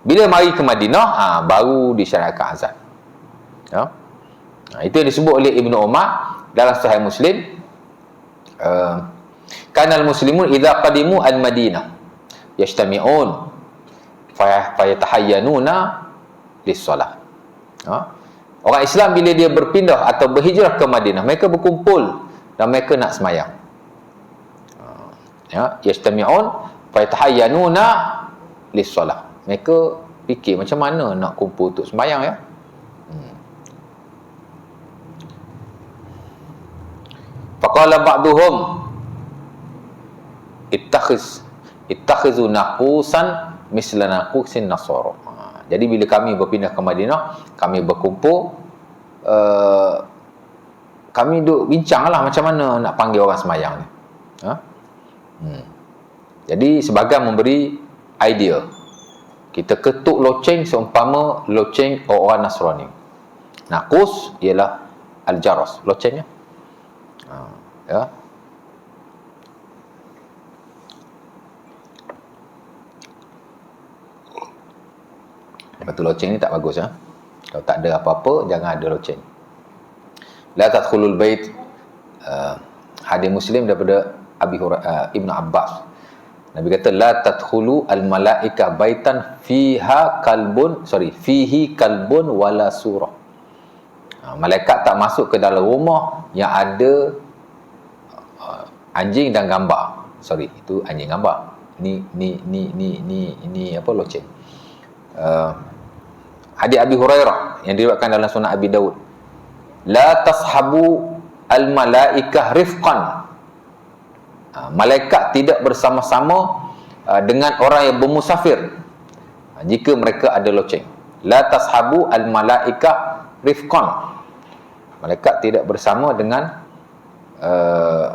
Bila mari ke Madinah, baru disyariatkan azan. Itu yang disebut oleh Ibnu Umar dalam Sahih Muslim. Kanal muslimun idza qadimu al-Madinah yajtami'un fayatahayyanuna lis-solah. Orang Islam bila dia berpindah atau berhijrah ke Madinah, mereka berkumpul dan mereka nak semayang. Yajtami'un fayatahayyanuna lis-solah. Mereka fikir macam mana nak kumpul untuk semayang ya. Faqala ba'duhum ittakhizu naqusan misla naqusin nasara. Jadi bila kami berpindah ke Madinah, kami berkumpul, kami duk bincanglah macam mana nak panggil orang semayang ni. Jadi sebagai memberi idea, kita ketuk loceng seumpama loceng orang Nasrani. Naqus ialah al-jaras, locengnya. Betul, loceng ni tak bagus ya. Kalau tak ada apa-apa, jangan ada loceng. La tadkhulul bait, hadis Muslim daripada Ibnu Abbas. Nabi kata la tadkhulu al malaika baitan fihi kalbun wala surah. Malaikat tak masuk ke dalam rumah yang ada anjing dan gambar. Itu anjing gambar. Ini apa, loceng. Hadis Abi Hurairah yang diriwayatkan dalam Sunan Abi Daud. La tashabu al malaikah rifqan. Malaikat tidak bersama-sama dengan orang yang bermusafir jika mereka ada loceng. La tashabu al malaikah rifqan. Malaikat tidak bersama dengan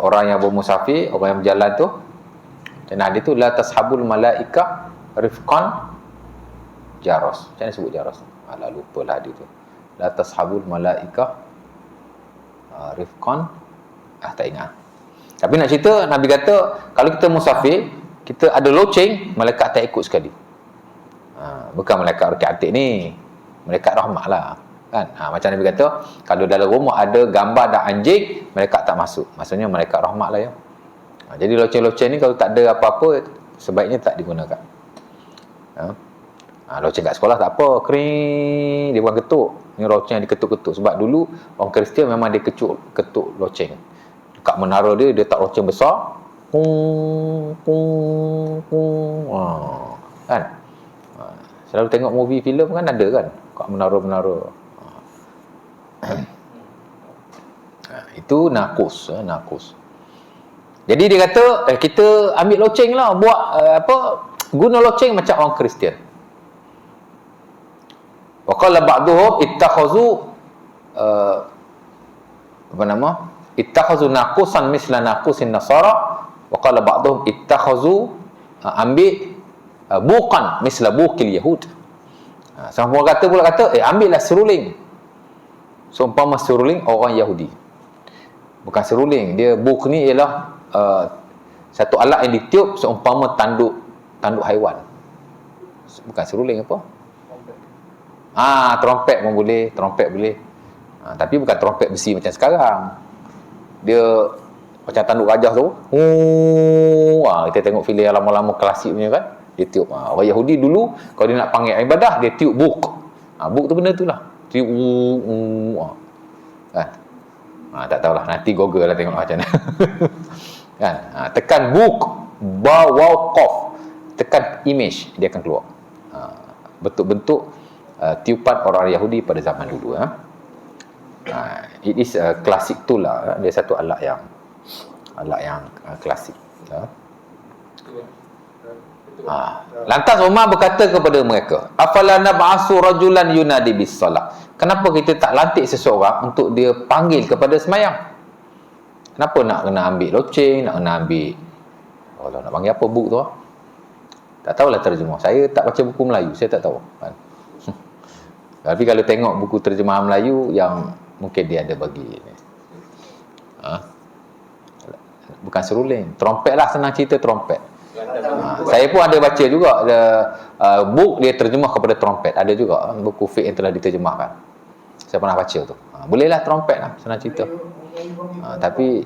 orang yang bermusafir, orang yang berjalan tu. Dan hadis tu la tashabul malaikah rifqan jaros. Macam mana sebut jaros? Alah, lupalah hadis tu. La tashabul malaikah rifqan, tak ingat. Tapi nak cerita, Nabi kata kalau kita musafir, kita ada loceng, malaikat tak ikut sekali. Bukan malaikat rakyat ni, malaikat rahmat lah kan. Macam Nabi kata kalau dalam rumah ada gambar dan anjing, malaikat tak masuk. Maksudnya malaikat rahmat lah ya. Jadi loceng-loceng ni kalau tak ada apa-apa, sebaiknya tak digunakan. Loceng kat sekolah tak apa, kering, dia bukan ketuk. Ni loceng diketuk-ketuk. Sebab dulu orang Kristian memang dia ketuk loceng. Dekat menara dia tak loceng besar. Kung, kung, kung. Kan? Selalu tengok movie filem kan ada kan? Kat menara-menara. Itu nakus. Jadi dia kata, kita ambil loceng lah, buat guna loceng macam orang Kristian. Wa qala ba'dhum ittakhazu ittakhazu naqusan misla naqusin nasara, wa qala ba'dhum ittakhazu ambil buqan misla buqil yahud. Sama pula kata ambillah seruling seumpama seruling orang Yahudi. Bukan seruling, dia buq ni ialah satu alat yang ditiup seumpama tanduk haiwan. Bukan seruling apa? Trompet pun boleh, tapi bukan trompet besi macam sekarang. Dia macam tanduk gajah tu. Kita tengok filem yang lama-lama klasik punya kan, dia tiup. Orang Yahudi dulu kalau dia nak panggil ibadah, dia tiup buk. Buk tu benda tu lah. Tiup kan. Tak tahulah, nanti Google lah tengok macam mana. Kan? Tekan buk, ba, waw, qaf. Tekan image, dia akan keluar. Bentuk-bentuk tiupan orang Yahudi pada zaman dulu. It is a classic tool lah. Dia satu alat yang klasik. Lantas Umar berkata kepada mereka, afala nab'asu rajulan yunadi bis salah. Kenapa kita tak lantik seseorang untuk dia panggil kepada semayang? Kenapa nak kena ambil loceng, nak kena ambil nak panggil apa buk tu? Tak tahulah terjemah. Saya tak baca buku Melayu, saya tak tahu kan. Tapi kalau tengok buku terjemahan Melayu yang mungkin dia ada bagi ni. Bukan seruling, trompet lah, senang cerita trompet. Saya pun ada baca juga book dia terjemah kepada trompet. Ada juga buku fiqh yang telah diterjemahkan. Saya pernah baca tu. Bolehlah trompet lah, senang cerita. Tapi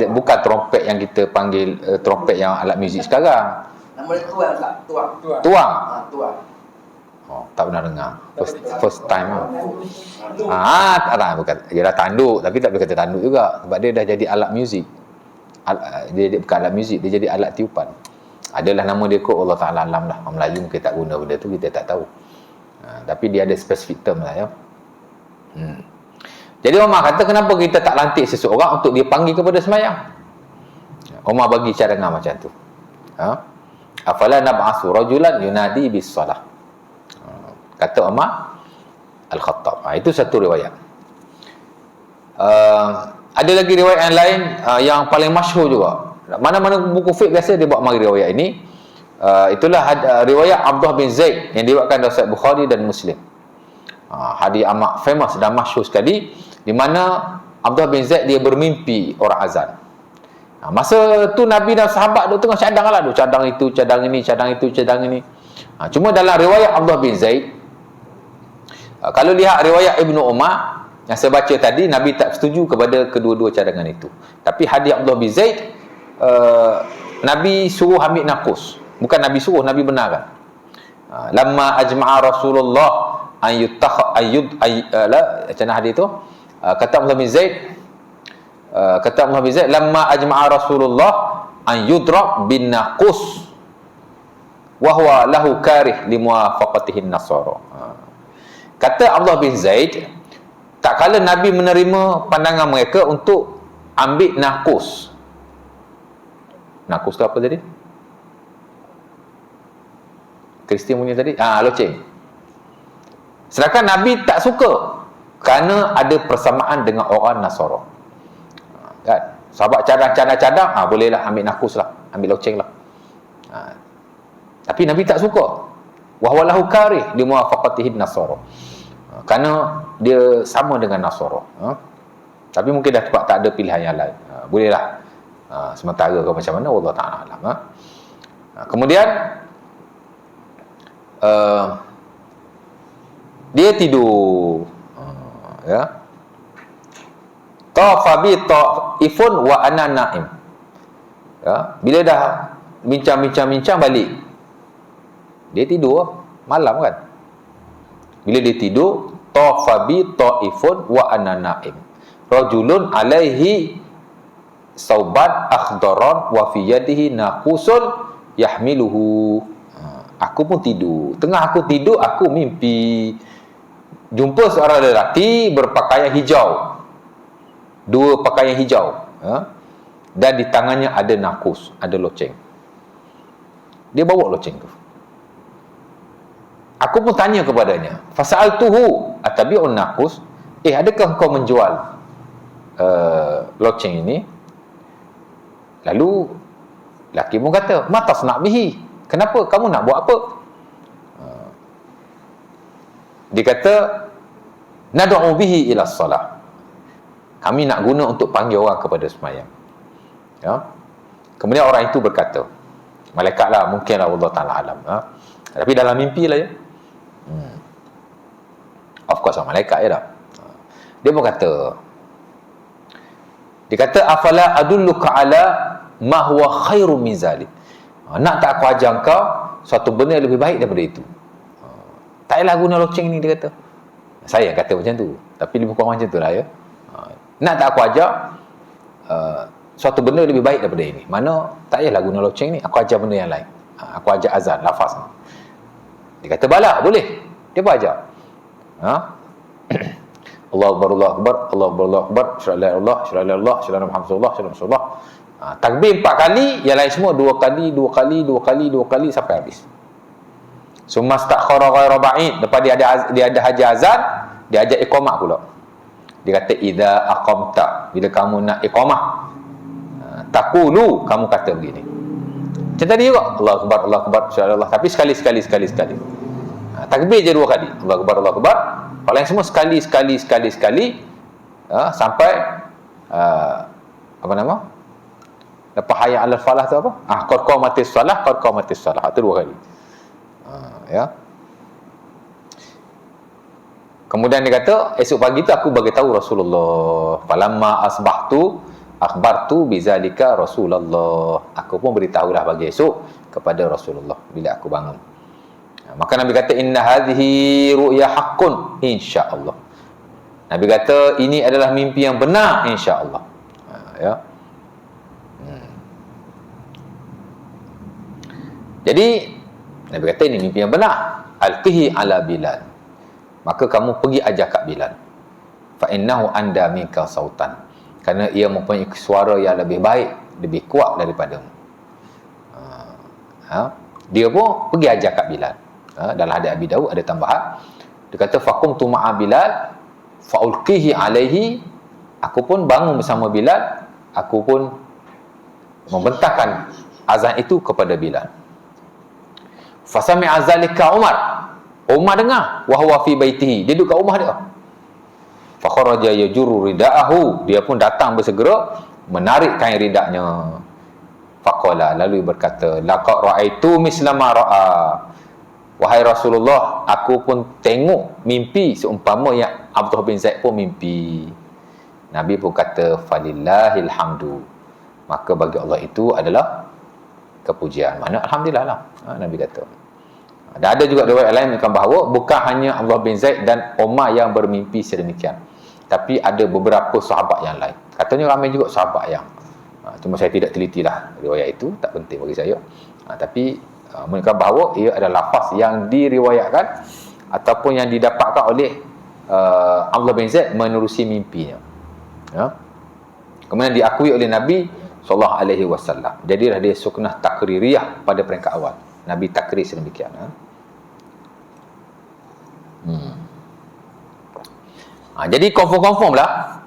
bukan trompet yang kita panggil trompet yang alat muzik sekarang. Nama dia tuang tak? Tuang. Tuang. Tuang. Tak pernah dengar. First time lah. Bukan. Dia dah tanduk, tapi tak boleh kata tanduk juga. Sebab dia dah jadi alat muzik. Dia bukan alat muzik, dia jadi alat tiupan. Adalah nama dia kot, Allah Ta'ala alam lah. Orang Melayu mungkin tak guna benda tu, kita tak tahu. Tapi dia ada specific term lah ya. Jadi Umar kata, kenapa kita tak lantik seseorang untuk dia panggil kepada semayang? Umar bagi cadangan macam tu. Afala nab'asu rajulan yunadi bis salah. Kata Umar Al-Khattab. Itu satu riwayat. Ada lagi riwayat yang lain yang paling masyhur juga. Mana-mana buku fiqh biasa dia buat mari riwayat ini. Itulah riwayat Abdullah bin Zaid yang diriwayatkan oleh Sahih Bukhari dan Muslim. Hadis amat famous dan masyhur sekali, di mana Abdullah bin Zaid dia bermimpi orang azan. Masa tu Nabi dan sahabat duk tengah cadang lah, duk cadang itu, cadang ini, cadang itu, cadang ini. Cuma dalam riwayat Abdullah bin Zaid, kalau lihat riwayat Ibnu Umar yang saya baca tadi, Nabi tak setuju kepada kedua-dua cadangan itu. Tapi hadis Abdullah bin Zaid, Nabi suruh ambil nakus. Bukan Nabi suruh, Nabi benarkan. Lamma ajma'a Rasulullah an macam hadis tu, kata Abdullah bin Zaid, lamma ajma'a Rasulullah an yudrab bin naqus wa huwa lahu karih li muwafaqatihi an-nasara. Kata Abdullah bin Zaid, tak kala Nabi menerima pandangan mereka untuk ambil nakus. Nakus tu apa tadi? Kristian punya tadi? Loceng. Sedangkan Nabi tak suka kerana ada persamaan dengan orang Nasara. Kan? Sahabat cadang-cadang, bolehlah ambil nakus lah, ambil loceng lah. Tapi Nabi tak suka. Wa huwa lahu karih li muwafaqatihi an-nasara. Kerana dia sama dengan Nasara. Tapi mungkin dah tak ada pilihan yang lain. Bolehlah. Sementara ke macam mana, Allah Ta'ala alam. Kemudian dia tidur. Tafabi ta'ifun wa ana na'im. Bila dah bincang-bincang balik, dia tidur. malam kan. Bila dia tidur, tafabi ta'ifun wa ana naim. Rajulun alaihi sauban akhdaran wa fi yadihi naqusun yahmiluhu. Aku pun tidur. Tengah aku tidur, aku mimpi jumpa seorang lelaki berpakaian hijau. Dua pakaian hijau. Dan di tangannya ada nakus, ada loceng. Dia bawa loceng tu. Aku pun tanya kepadanya, fasa'altuhu atabi'un nakus? Adakah kau menjual loceng ini? Lalu lelaki pun kata, ma tasna' bihi? Kenapa? Kamu nak buat apa? Dia kata, nad'u bihi ila salah. Kami nak guna untuk panggil orang kepada sembahyang. Ya. Kemudian orang itu berkata, malaikat lah, mungkin lah, Allah Ta'ala alam. Tapi dalam mimpi lah ya. Of course lah, malaikat je dah. Dia pun kata, afala adulluka ala ma huwa khairu min zalik. Nak tak aku ajar kau suatu benda yang lebih baik daripada itu? Tak payahlah guna loceng ni, dia kata. Saya kata macam tu, tapi lebih kurang macam tu lah ya. Nak tak aku ajar suatu benda lebih baik daripada ini? Mana tak payahlah guna loceng ni, aku ajar benda yang lain. Aku ajar azan, lafaz ni. Dia kata bala, boleh. Dia pun ajar. Allahu Akbar, Allahu Akbar, Allahu Akbar, Allahu Akbar, syara la ilaha illallah, syara la ilaha illallah, syara Muhammad sallallahu alaihi wasallam. Takbir 4 kali, yang lain semua 2 kali, 2 kali, 2 kali, 2 kali sampai habis. Summa stakhara ghairu ba'id. Lepas dia ada haji azan, dia ajak iqamah pula. Dia kata idza aqamta, bila kamu nak iqamah, taqulu, kamu kata begini. Macam tadi juga, Allahu Akbar, Allahu Akbar, syara Allah, tapi sekali. Takbir je 2 kali. Allahu Akbar, Allahu Akbar. Kalau yang semua sekali. Sampai apa nama? Lepas hayya 'alal falah tu apa? Qad qamatis salah, qad qamatis salah. Itu 2 kali. Ya. Kemudian dia kata, esok pagi tu aku bagi tahu Rasulullah. Falamma asbahtu akhbartu bizalika Rasulullah. Aku pun beritahulah pagi esok kepada Rasulullah bila aku bangun. Maka Nabi kata, inna hadhihi ru'ya haqqun insya-Allah. Nabi kata, ini adalah mimpi yang benar insya-Allah. Ya. Jadi Nabi kata ini mimpi yang benar. Alqihi ala Bilal. Maka kamu pergi ajar kat Bilal. Fa innahu anda minka sautan. Kerana ia mempunyai suara yang lebih baik, lebih kuat daripadamu. Dia pun pergi ajar kat Bilal. Dalam hadis Abi Daud ada tambahan. Dia kata faqumtu ma'a Bilal fa ulqihi alaihi. Aku pun bangun bersama Bilal. Aku pun membentangkan azan itu kepada Bilal. Fasami'a zalika Umar dengar, wa huwa fi baitihi, dia duduk kat rumah dia. Fa kharaja yajurru ridaahu, dia pun datang bersegera menarik kain ridaknya. Faqala, lalu berkata, laqad ra'aitu misla ma ra'a. Wahai Rasulullah, aku pun tengok mimpi seumpama yang Abdullah bin Zaid pun mimpi. Nabi pun kata, falillahil hamdu. Maka bagi Allah itu adalah kepujian. Mana alhamdulillah lah. Nabi kata. Dan ada juga riwayat lain menunjukkan bahawa bukan hanya Abdullah bin Zaid dan Umar yang bermimpi sedemikian, tapi ada beberapa sahabat yang lain. Katanya ramai juga sahabat yang cuma saya tidak telitilah riwayat itu, tak penting bagi saya. Tapi menunjukkan bahawa ia adalah lafaz yang diriwayatkan ataupun yang didapatkan oleh Abdullah bin Zaid menerusi mimpinya. Kemudian diakui oleh Nabi SAW. Jadilah dia sunnah takririyah pada peringkat awal. Nabi takrir sedemikian. Jadi confirm lah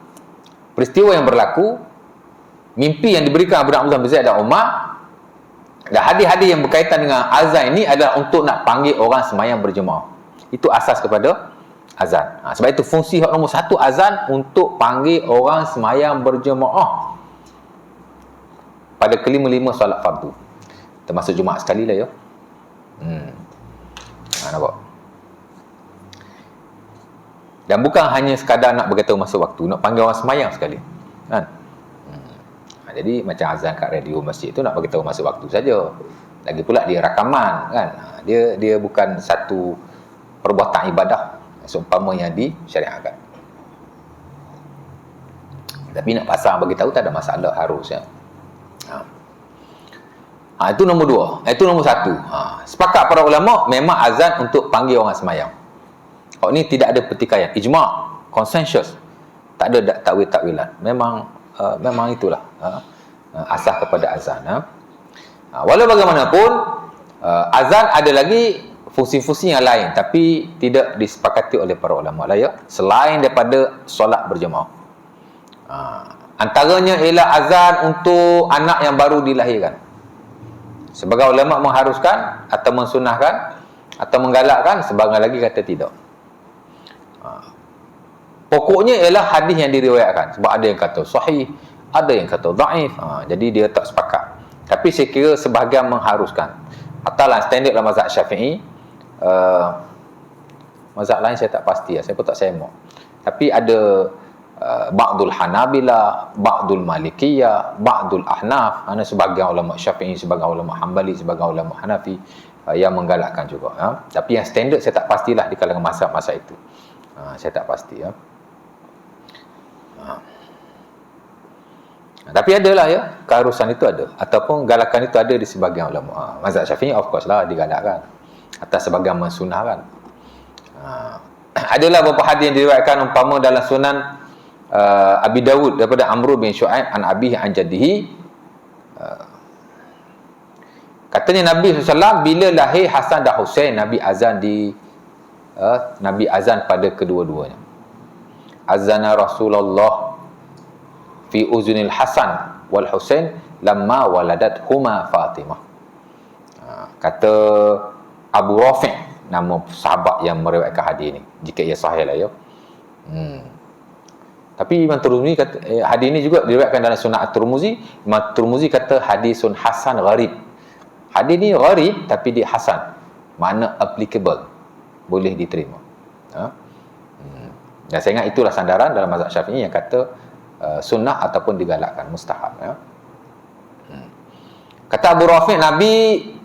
peristiwa yang berlaku, mimpi yang diberikan kepada Abdullah bin Zaid dan Umar, dan hadis-hadis yang berkaitan dengan azan ini adalah untuk nak panggil orang sembahyang berjemaah. Itu asas kepada azan. Sebab itu fungsi nombor 1 azan untuk panggil orang sembahyang berjemaah pada kelima-lima solat fardu, termasuk Jumaat sekali lah ya. Nampak? Dan bukan hanya sekadar nak beritahu masa waktu, nak panggil orang sembahyang sekali kan. Jadi macam azan kat radio masjid tu nak beritahu masa waktu saja. Lagi pula dia rakaman kan. Dia bukan satu perbuatan ibadah seumpama yang disyariatkan. Tapi nak pasang bagi tahu tak ada masalah, harus ya. Itu nombor 2. Itu nombor 1. Sepakat para ulama memang azan untuk panggil orang semayang. Ni tidak ada pertikaian, ijma', consensus. Tak ada takwil-takwilan. Memang itulah asas kepada azan. Walau bagaimanapun, azan ada lagi fungsi-fungsi yang lain tapi tidak disepakati oleh para ulama lah ya, selain daripada solat berjemaah. Antaranya ialah azan untuk anak yang baru dilahirkan. Sebagai ulama mengharuskan atau mensunahkan atau menggalakkan, sebagian lagi kata tidak. Pokoknya ialah hadis yang diriwayatkan, sebab ada yang kata sahih, ada yang kata dhaif. Jadi dia tak sepakat. Tapi saya kira sebahagian mengharuskan. Atau lah standard dalam mazhab Syafi'i. Mazhab lain saya tak pasti, saya pun tak semak. Tapi ada ba'dul Hanabila, ba'dul Malikiyah, ba'dul Ahnaf, ana sebahagian ulama Syafi'i, sebahagian ulama Hanbali, sebahagian ulama Hanafi yang menggalakkan juga. Tapi yang standard saya tak pastilah di kalangan mazhab-mazhab itu. Saya tak pasti ya. Tapi adalah ya, keharusan itu ada, ataupun galakan itu ada di sebahagian ulama. Mazhab Syafi'i of course lah digalakkan, atau sebahagian mensunahkan. Adalah beberapa hadis yang diriwayatkan umpama dalam Sunan Abi Dawud daripada Amr bin Syu'aib an abihi an jaddihi, katanya Nabi SAW bila lahir Hasan dan Husain, Nabi azan pada kedua-duanya. Azana Rasulullah fi uzunil Hasan wal Husain lamma waladat huma Fatimah. Kata Abu Rafi', nama sahabat yang meriwayatkan hadis ini, jika ia sahih lah ya. Tapi Imam Tirmizi kata hadis ini juga diriwayatkan dalam Sunan At-Tirmizi. Imam Tirmizi kata hadisun hasan gharib. Hadis ni gharib tapi dia hasan, makna applicable, boleh diterima. Dan saya ingat itulah sandaran dalam mazhab Syafi'i yang kata sunnah ataupun digalakkan, mustahab ya. Kata Abu Rafi', Nabi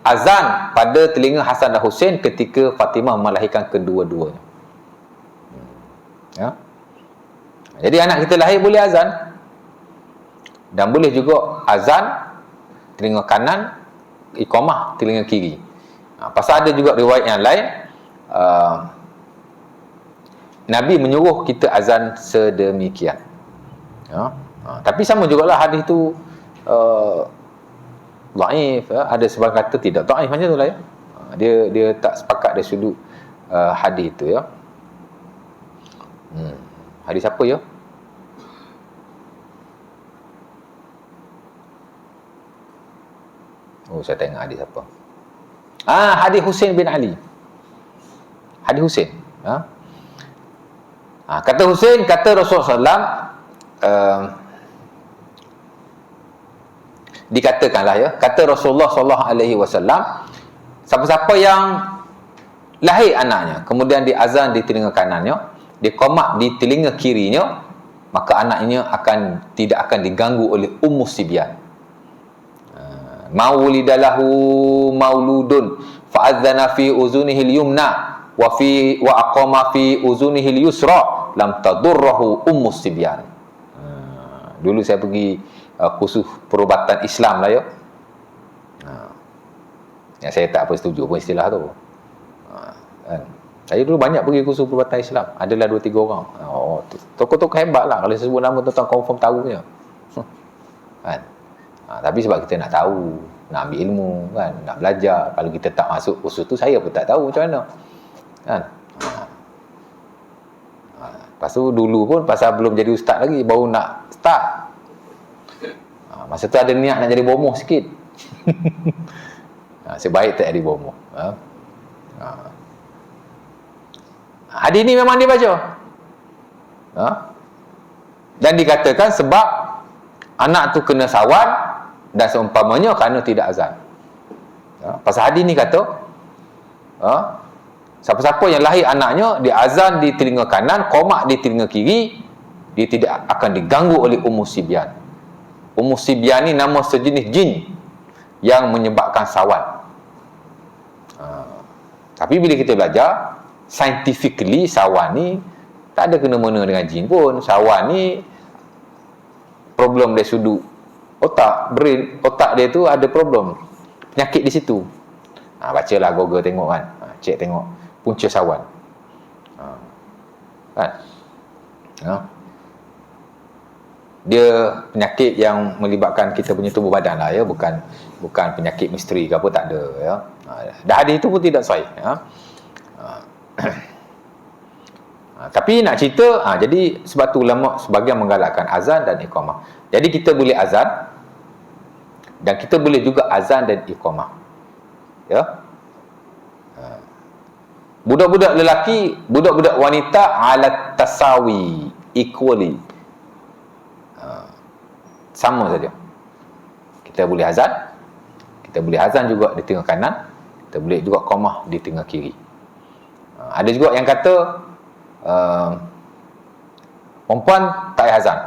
azan pada telinga Hasan dan Husain ketika Fatimah melahirkan kedua-duanya. Ya. Jadi anak kita lahir boleh azan, dan boleh juga azan telinga kanan, iqamah telinga kiri. Pasal ada juga riwayat yang lain, Nabi menyuruh kita azan sedemikian. Tapi sama jugalah hadis tu dhaif, ada sebahagian kata tidak dhaif, macam itulah ya. Dia tak sepakat dari sudut hadis tu ya. Hadis apa ya? Saya tengok hadis apa. Hadis Husain bin Ali. Hadis Husain. Kata Husain, kata Rasulullah SAW, dikatakanlah ya, kata Rasulullah SAW, siapa-siapa yang lahir anaknya kemudian diazan di telinga kanannya, diqamat di telinga kirinya, maka anaknya tidak akan diganggu oleh ummus sibyan. Maulidalahu mauludun fa'adzana fi uzunihi al-yumna wa aqama fi uzunihi al-yusra lam tadurruhu ummus sibyan. Dulu saya pergi kursus perubatan Islam lah ya. Yang saya tak apa setuju pun istilah tu. Saya dulu banyak pergi kursus perubatan Islam. Adalah 2-3 orang. Tokoh-tokoh hebat lah. Kalau saya sebut nama tuan-tuan confirm tahu punya. Kan? Tapi sebab kita nak tahu, nak ambil ilmu kan, nak belajar. Kalau kita tak masuk kursus tu, saya pun tak tahu macam mana kan. Lepas tu dulu pun pasal belum jadi ustaz lagi, baru nak start. Masa tu ada niat nak jadi bomoh sikit. Sebaik tak jadi bomoh. Hadis ni memang dia baca. Dan dikatakan sebab anak tu kena sawan dan seumpamanya kerana tidak azan. Pasal hadis ni kata siapa-siapa yang lahir anaknya, dia azan di telinga kanan, qomat di telinga kiri, dia tidak akan diganggu oleh ummus sibyan. Ummus sibyan ni nama sejenis jin yang menyebabkan sawan. Tapi bila kita belajar scientifically, sawan ni tak ada kena-mena dengan jin pun. Sawan ni problem dari sudut otak, brain, otak dia tu ada problem, penyakit di situ. Bacalah Google tengok kan, cek tengok punca sawan. Kan? Dia penyakit yang melibatkan kita punya tubuh badan lah ya, bukan penyakit misteri ke apa, tak ada ya. Dah hadis itu pun tidak sahih ya. Tapi nak cerita, jadi sebab tu ulama sebagian menggalakkan azan dan iqamah. Jadi kita boleh azan dan kita boleh juga azan dan iqamah. Ya. Budak-budak lelaki, budak-budak wanita ala tasawi, equally. Sama saja. Kita boleh azan juga di tengah kanan, kita boleh juga qamah di tengah kiri. Ada juga yang kata perempuan tak payah azan,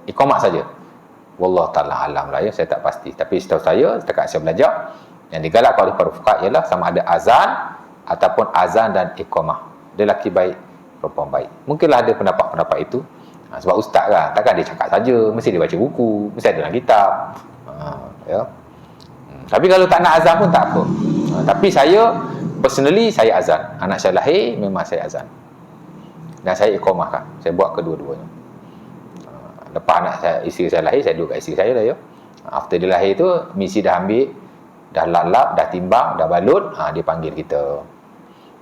iqamah saja. Wallahu ta'ala alam lah ya, saya tak pasti. Tapi setahu saya, setakat saya belajar, yang digalakkan oleh para fuqaha ialah sama ada azan ataupun azan dan iqamah. Dia lelaki baik, perempuan baik. Mungkinlah ada pendapat-pendapat itu. Sebab ustaz kan, takkan dia cakap saja, mesti dia baca buku, mesti ada dalam kitab. Ya. Tapi kalau tak nak azan pun tak apa. Tapi saya personally, saya azan. Anak saya lahir, memang saya azan. Dan saya iqamahkan. Saya buat kedua-duanya. Lepas isteri saya lahir, saya duduk kat isteri saya lah ya. After dia lahir tu, misi dah ambil, dah lalap, dah timbang, dah balut, dia panggil kita.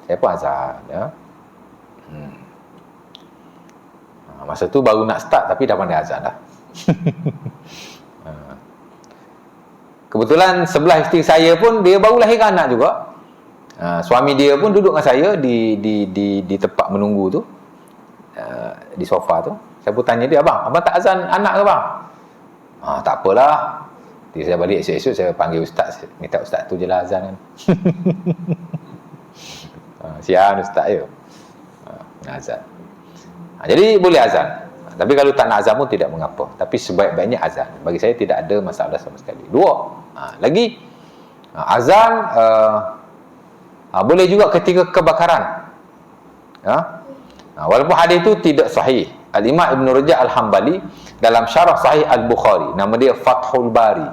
Saya pun azan ya. Masa tu baru nak start, tapi dah pandai azan dah. Kebetulan sebelah isteri saya pun, dia baru lahirkan anak juga. Suami dia pun duduk dengan saya di tempat menunggu tu, di sofa tu. Saya pun tanya dia, abang tak azan anak ke bang? Tak apalah. Jadi saya balik esok-esok, saya panggil ustaz, minta ustaz tu je lah azan kan. Sian ustaz je azan. Jadi boleh azan. Tapi kalau tak nak azan pun tidak mengapa. Tapi sebaik-baiknya azan. Bagi saya tidak ada masalah sama sekali. Dua. Lagi azan boleh juga ketika kebakaran. Walaupun hadis itu tidak sahih. Al-Imam Ibn Rajab Al-Hambali dalam syarah Sahih Al-Bukhari, nama dia Fathul Bari.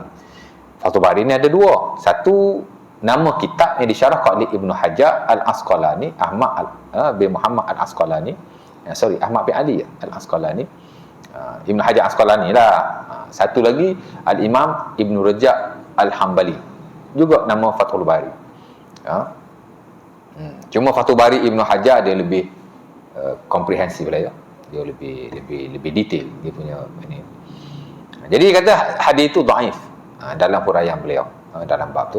Fathul Bari ni ada dua. Satu nama kitab yang disyarah oleh Ibn Hajar Al-Asqalani, Ahmad bin Muhammad Al-Asqalani. Ahmad bin Ali Al-Asqalani. Ibn Hajar Al-Asqalani lah. Satu lagi Al-Imam Ibn Rajab Al-Hambali, juga nama Fathul Bari. Cuma Fathul Bari Ibn Hajar dia lebih komprehensif lah ya. Dia lebih detail dia punya ini. Jadi kata hadis itu dhaif dalam huraian beliau dalam bab tu.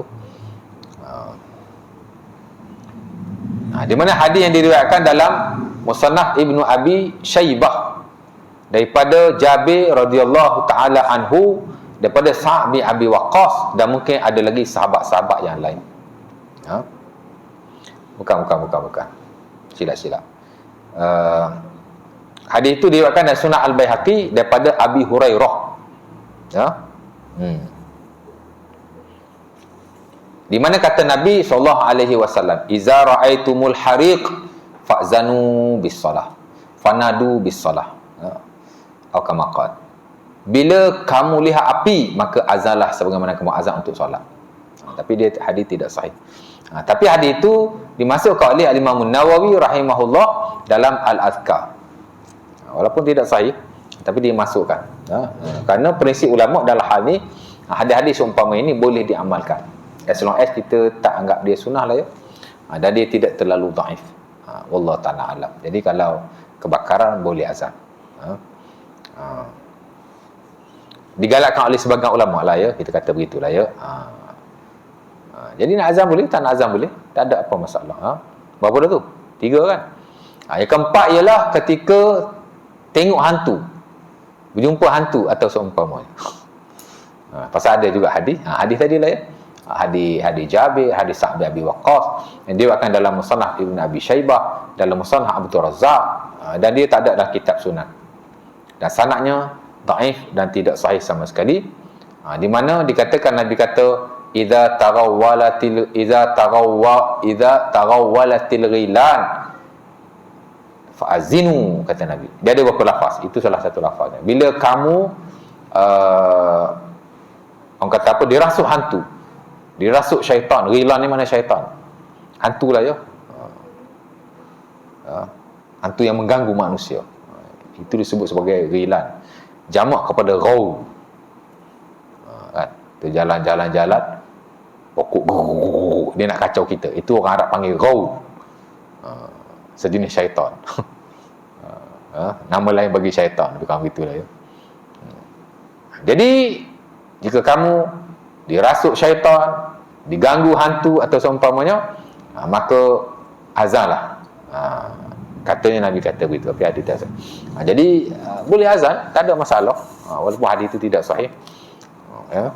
Di mana hadis yang diriwayatkan dalam Musannaf Ibnu Abi Syaibah daripada Jabir radhiyallahu taala anhu, daripada Sa'd bin Abi Waqqas, dan mungkin ada lagi sahabat-sahabat yang lain. Bukan. Silap. Hadis itu diriwayatkan dari Sunan Al-Baihaqi daripada Abi Hurairah. Di mana kata Nabi SAW, "Iza ra'aitumul hariq fa'zanu bis-salah, fanadu bis-salah." Atau kama qala. Bila kamu lihat api, maka azanlah sebagaimana kamu azan untuk solat. Tapi dia hadis tidak sahih. Tapi hadis itu dimasukkan oleh Imam Nawawi rahimahullah dalam Al-Azkar. Walaupun tidak sahih, tapi dimasukkan. Kerana prinsip ulama dalam hal ni, hadis-hadis seumpama ini boleh diamalkan. As long as kita tak anggap dia sunnah lah ya. Dan dia tidak terlalu dhaif. Wallahu ta'ala alam. Jadi kalau kebakaran boleh azan. Digalakkan oleh sebagian ulama lah ya, kita kata begitulah ya. Jadi nak azan boleh, tak nak azan boleh, tak ada apa masalah. Berapa dah tu? 3 kan? Yang keempat ialah ketika tengok hantu, berjumpa hantu atau seumpamanya. Pasal ada juga hadis. Hadis tadi lah ya. Hadis Jabir, hadis Sa'd bin Abi Waqqas, yang diriwayatkan dalam Musannaf Ibn Abi Syaibah, dalam Musannaf Abdul Razzaq, dan dia tak ada dalam kitab Sunan. Dan sanadnya dhaif dan tidak sahih sama sekali. Di mana dikatakan Nabi kata, idza taghawwalatil ghilan fa'azinu, kata Nabi. Dia ada beberapa lafaz, itu salah satu lafaznya. Bila kamu orang kata apa, dirasuk hantu, dirasuk syaitan. Ghilan ni mana syaitan? Hantu lah ya. Hantu yang mengganggu manusia. Itu disebut sebagai ghilan. Jamak kepada ghaw. Kan? Tu jalan-jalan, pokok dia nak kacau kita. Itu orang Arab panggil ghaw. Sejenis syaitan. Nama lain bagi syaitan, bukan begitulah ya. Jadi jika kamu dirasuk syaitan, diganggu hantu atau seumpamanya, maka azanlah. Katanya Nabi kata begitu, tapi hadis tak. Jadi boleh azan, tak ada masalah. Walaupun hadis itu tidak sahih. Ya.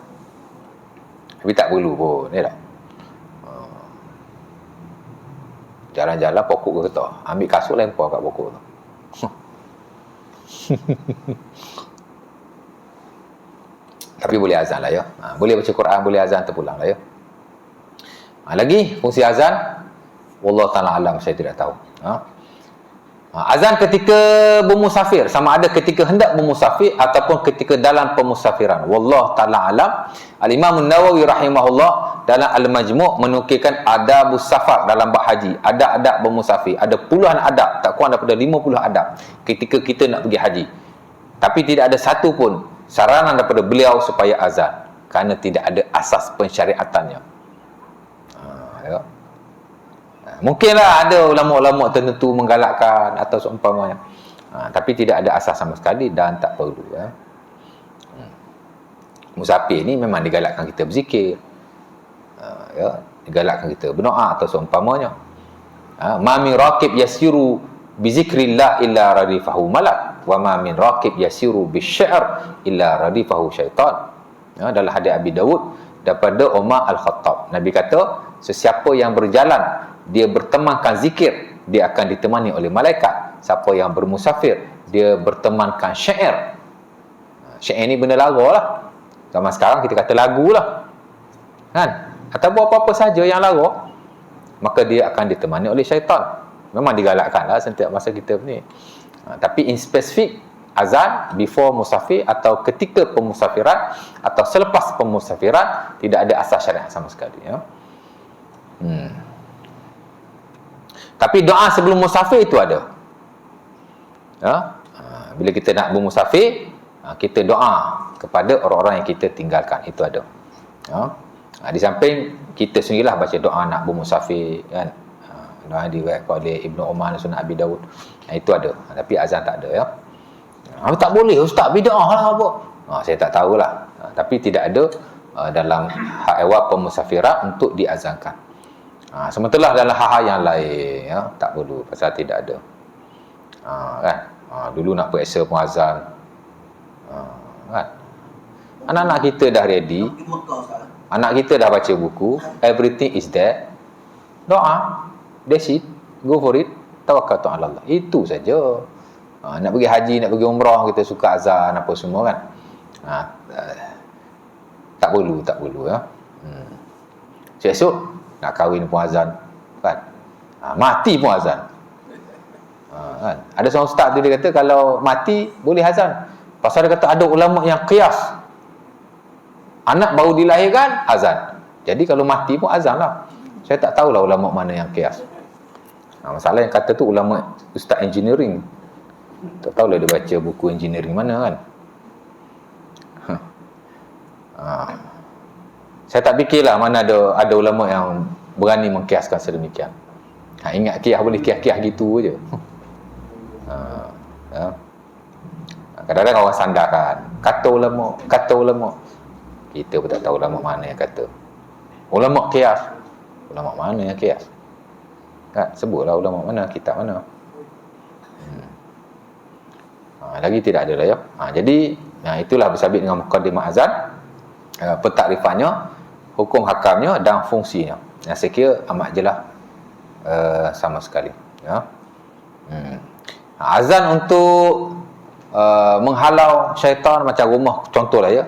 Tapi tak perlu pun, ya tak? Jalan-jalan pokok getah, ambil kasut lempar kat pokok tu. Tapi boleh azan lah ya. Boleh baca Quran, boleh azan terpulang lah ya. Lagi fungsi azan, wallahu ta'ala alam, saya tidak tahu. Azan ketika bermusafir, sama ada ketika hendak bermusafir ataupun ketika dalam pemusafiran. Wallahu ta'ala alam. Al-Imam An-Nawawi rahimahullah dalam Al-Majmu' menukilkan adabus safar dalam bab haji. Adab-adab bermusafir. Ada puluhan adab, tak kurang daripada 50 adab ketika kita nak pergi haji. Tapi tidak ada satu pun saranan daripada beliau supaya azan, kerana tidak ada asas pensyariatannya. Ya. Mungkinlah ada ulama-ulama tertentu menggalakkan atau seumpamanya, tapi tidak ada asas sama sekali dan tak perlu ya. Musafir ni memang digalakkan kita berzikir, ya, digalakkan kita berdoa atau seumpamanya. Ma min raqib yasiru bi zikrillah illa radifahu malak, wa ma min raqib yasiru bisya'r illa radifahu syaitan. Ya, dalam hadis Abi Dawud daripada Umar Al-Khattab, Nabi kata, sesiapa yang berjalan dia bertemankan zikir, dia akan ditemani oleh malaikat. Siapa yang bermusafir dia bertemankan syair. Syair ni benda lagu lah. Zaman sekarang kita kata lagu lah, kan? Atau apa-apa saja yang lagu, maka dia akan ditemani oleh syaitan. Memang digalakkan lah setiap masa kita ni. Tapi in spesifik azan before musafir atau ketika pemusafiran atau selepas pemusafiran tidak ada asas syariat sama sekali ya. Tapi doa sebelum musafir itu ada ya. Bila kita nak bermusafir, kita doa kepada orang-orang yang kita tinggalkan, itu ada ya. Di samping kita sendirilah baca doa nak bermusafir kan. Doa diriwayatkan oleh Ibnu Umar dan Sunan Abi Dawud, itu ada. Tapi azan tak ada ya. Tak boleh ustaz, bid'ah lah apa. Saya tak tahulah. Tapi tidak ada dalam hak ehwal pemusafiran untuk diazankan. Sementara dalam hal-hal yang lain ya, tak perlu, pasal tidak ada. Kan? Dulu nak periksa muazzan. Kan? Anak-anak kita dah ready. Anak kita dah baca buku, everything is there. Doa, that's it. Go for it. Tawakkal ala Allah. Itu saja. Nak pergi haji, nak pergi umrah, kita suka azan apa semua kan. Tak perlu ya. Esok nak kahwin pun azan kan. Mati pun azan. Kan? Ada seorang ustaz tu dia kata kalau mati boleh azan. Pasal dia kata ada ulama yang qiyas. Anak baru dilahirkan azan. Jadi kalau mati pun azan lah. Saya tak tahulah ulama mana yang qiyas. Masalah yang kata tu ulama ustaz engineering. Tak tahulah dia baca buku engineering mana kan. Saya tak fikirlah mana ada ulama yang berani mengkiaskan sedemikian. Ingat kias boleh kias-kias gitu je. Ya. Kadang-kadang orang sandarkan kata ulama. Kita pun tak tahu ulama mana yang kata. Ulama kias. Ulama mana yang kias? Kan sebutlah ulama mana, kitab mana. Lagi tidak ada lah ya. Jadi itulah bersabit dengan mukadimah azan, pentakrifannya, hukum hakamnya dan fungsinya. Yang saya kira amat jelas sama sekali ya. Azan untuk menghalau syaitan macam rumah, contohlah ya.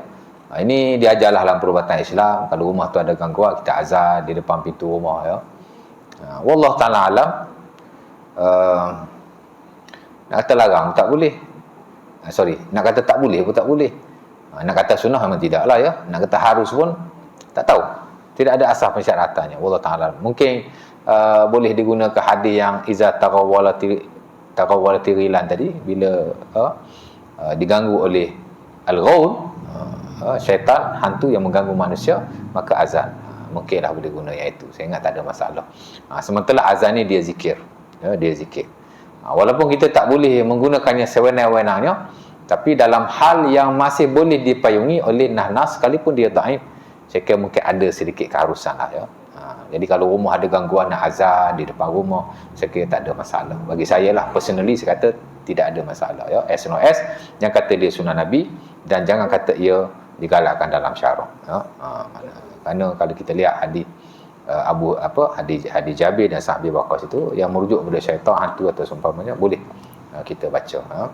Ini diajarlah dalam perubatan Islam. Kalau rumah tu ada gangguan, kita azan di depan pintu rumah, ya. Wallahu ta'ala alam. Nak kata larang tak boleh. Nak kata tak boleh pun tak boleh. Nak kata sunnah memang tidak lah, ya. Nak kata harus pun tak tahu. Tidak ada asas pensyaratannya. Wallahu ta'ala. Mungkin boleh digunakan hadis yang iza taqawwalati rilan tadi, bila diganggu oleh al-ghaul, syaitan, hantu yang mengganggu manusia, maka azan mungkinlah boleh guna yang itu. Saya ingat tak ada masalah. Sementara azan ni dia zikir, ya, dia zikir. Walaupun kita tak boleh menggunakannya sewenang-wenangnya, tapi dalam hal yang masih boleh dipayungi oleh nas sekalipun dia dhaif, saya kira mungkin ada sedikit keharusan lah, ya. Jadi kalau rumah ada gangguan nak azan di depan rumah, saya kira tak ada masalah. Bagi saya lah, personally saya kata tidak ada masalah, ya. As no as yang kata dia sunnah Nabi, dan jangan kata ia digalakkan dalam syarak, ya. Kerana kalau kita lihat hadis hadis Jabir dan Sa'd bin Waqqas itu yang merujuk kepada syaitan, hantu atau seumpamanya, boleh kita baca, ya.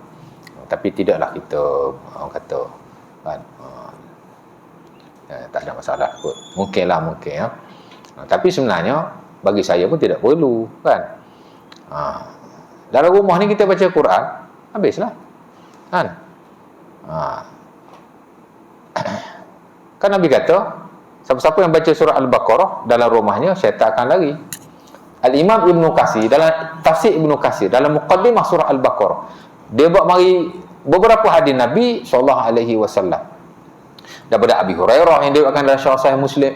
Tapi tidaklah kita orang kata kan, tak ada masalah kot. Mungkinlah, mungkin, ya. Tapi sebenarnya bagi saya pun tidak perlu, kan. Dalam rumah ni kita baca Quran, habislah, kan. Kan Nabi kata, siapa-siapa yang baca surah Al-Baqarah dalam rumahnya, syaitan akan lari. Al-Imam Ibn Katsir dalam tafsir Ibn Katsir dalam muqaddimah surah Al-Baqarah, dia buat mari beberapa hadis Nabi SAW daripada Abi Hurairah yang diriwayatkan dalam Sahih Muslim,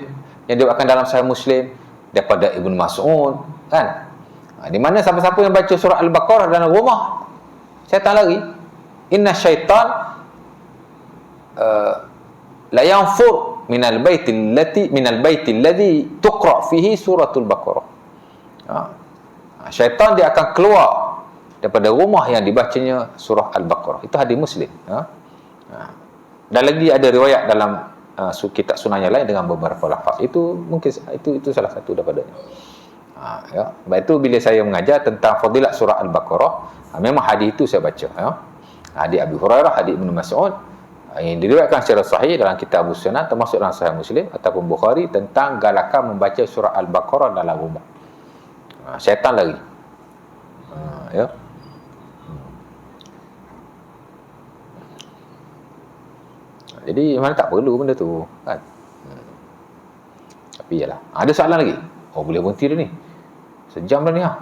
yang diriwayatkan dalam Sahih Muslim, daripada Ibn Mas'ud, kan. Di mana siapa-siapa yang baca surah Al-Baqarah dalam rumah, syaitan lari. Inna syaitan la yanfur minal baiti alladhi tuqra fihi suratul Baqarah. Syaitan dia akan keluar daripada rumah yang dibacanya surah Al-Baqarah. Itu hadis Muslim, ya. Dan lagi ada riwayat dalam kitab sunnah yang lain dengan beberapa lafaz. Itu mungkin itu salah satu daripadanya. Ya. Sebab itu bila saya mengajar tentang fadilat surah Al-Baqarah, memang hadis itu saya baca, ya. Hadis Abi Hurairah, hadis Ibn Mas'ud, yang diriwayatkan secara sahih dalam kitab Sunan, termasuk dalam Sahih Muslim ataupun Bukhari, tentang galakan membaca surah Al-Baqarah dalam rumah. Syaitan lari. Ya. Jadi mana tak perlu benda tu, kan. Tapi yalah, ada soalan lagi? Oh, boleh berhenti dah ni. Sejam dah ni, ha.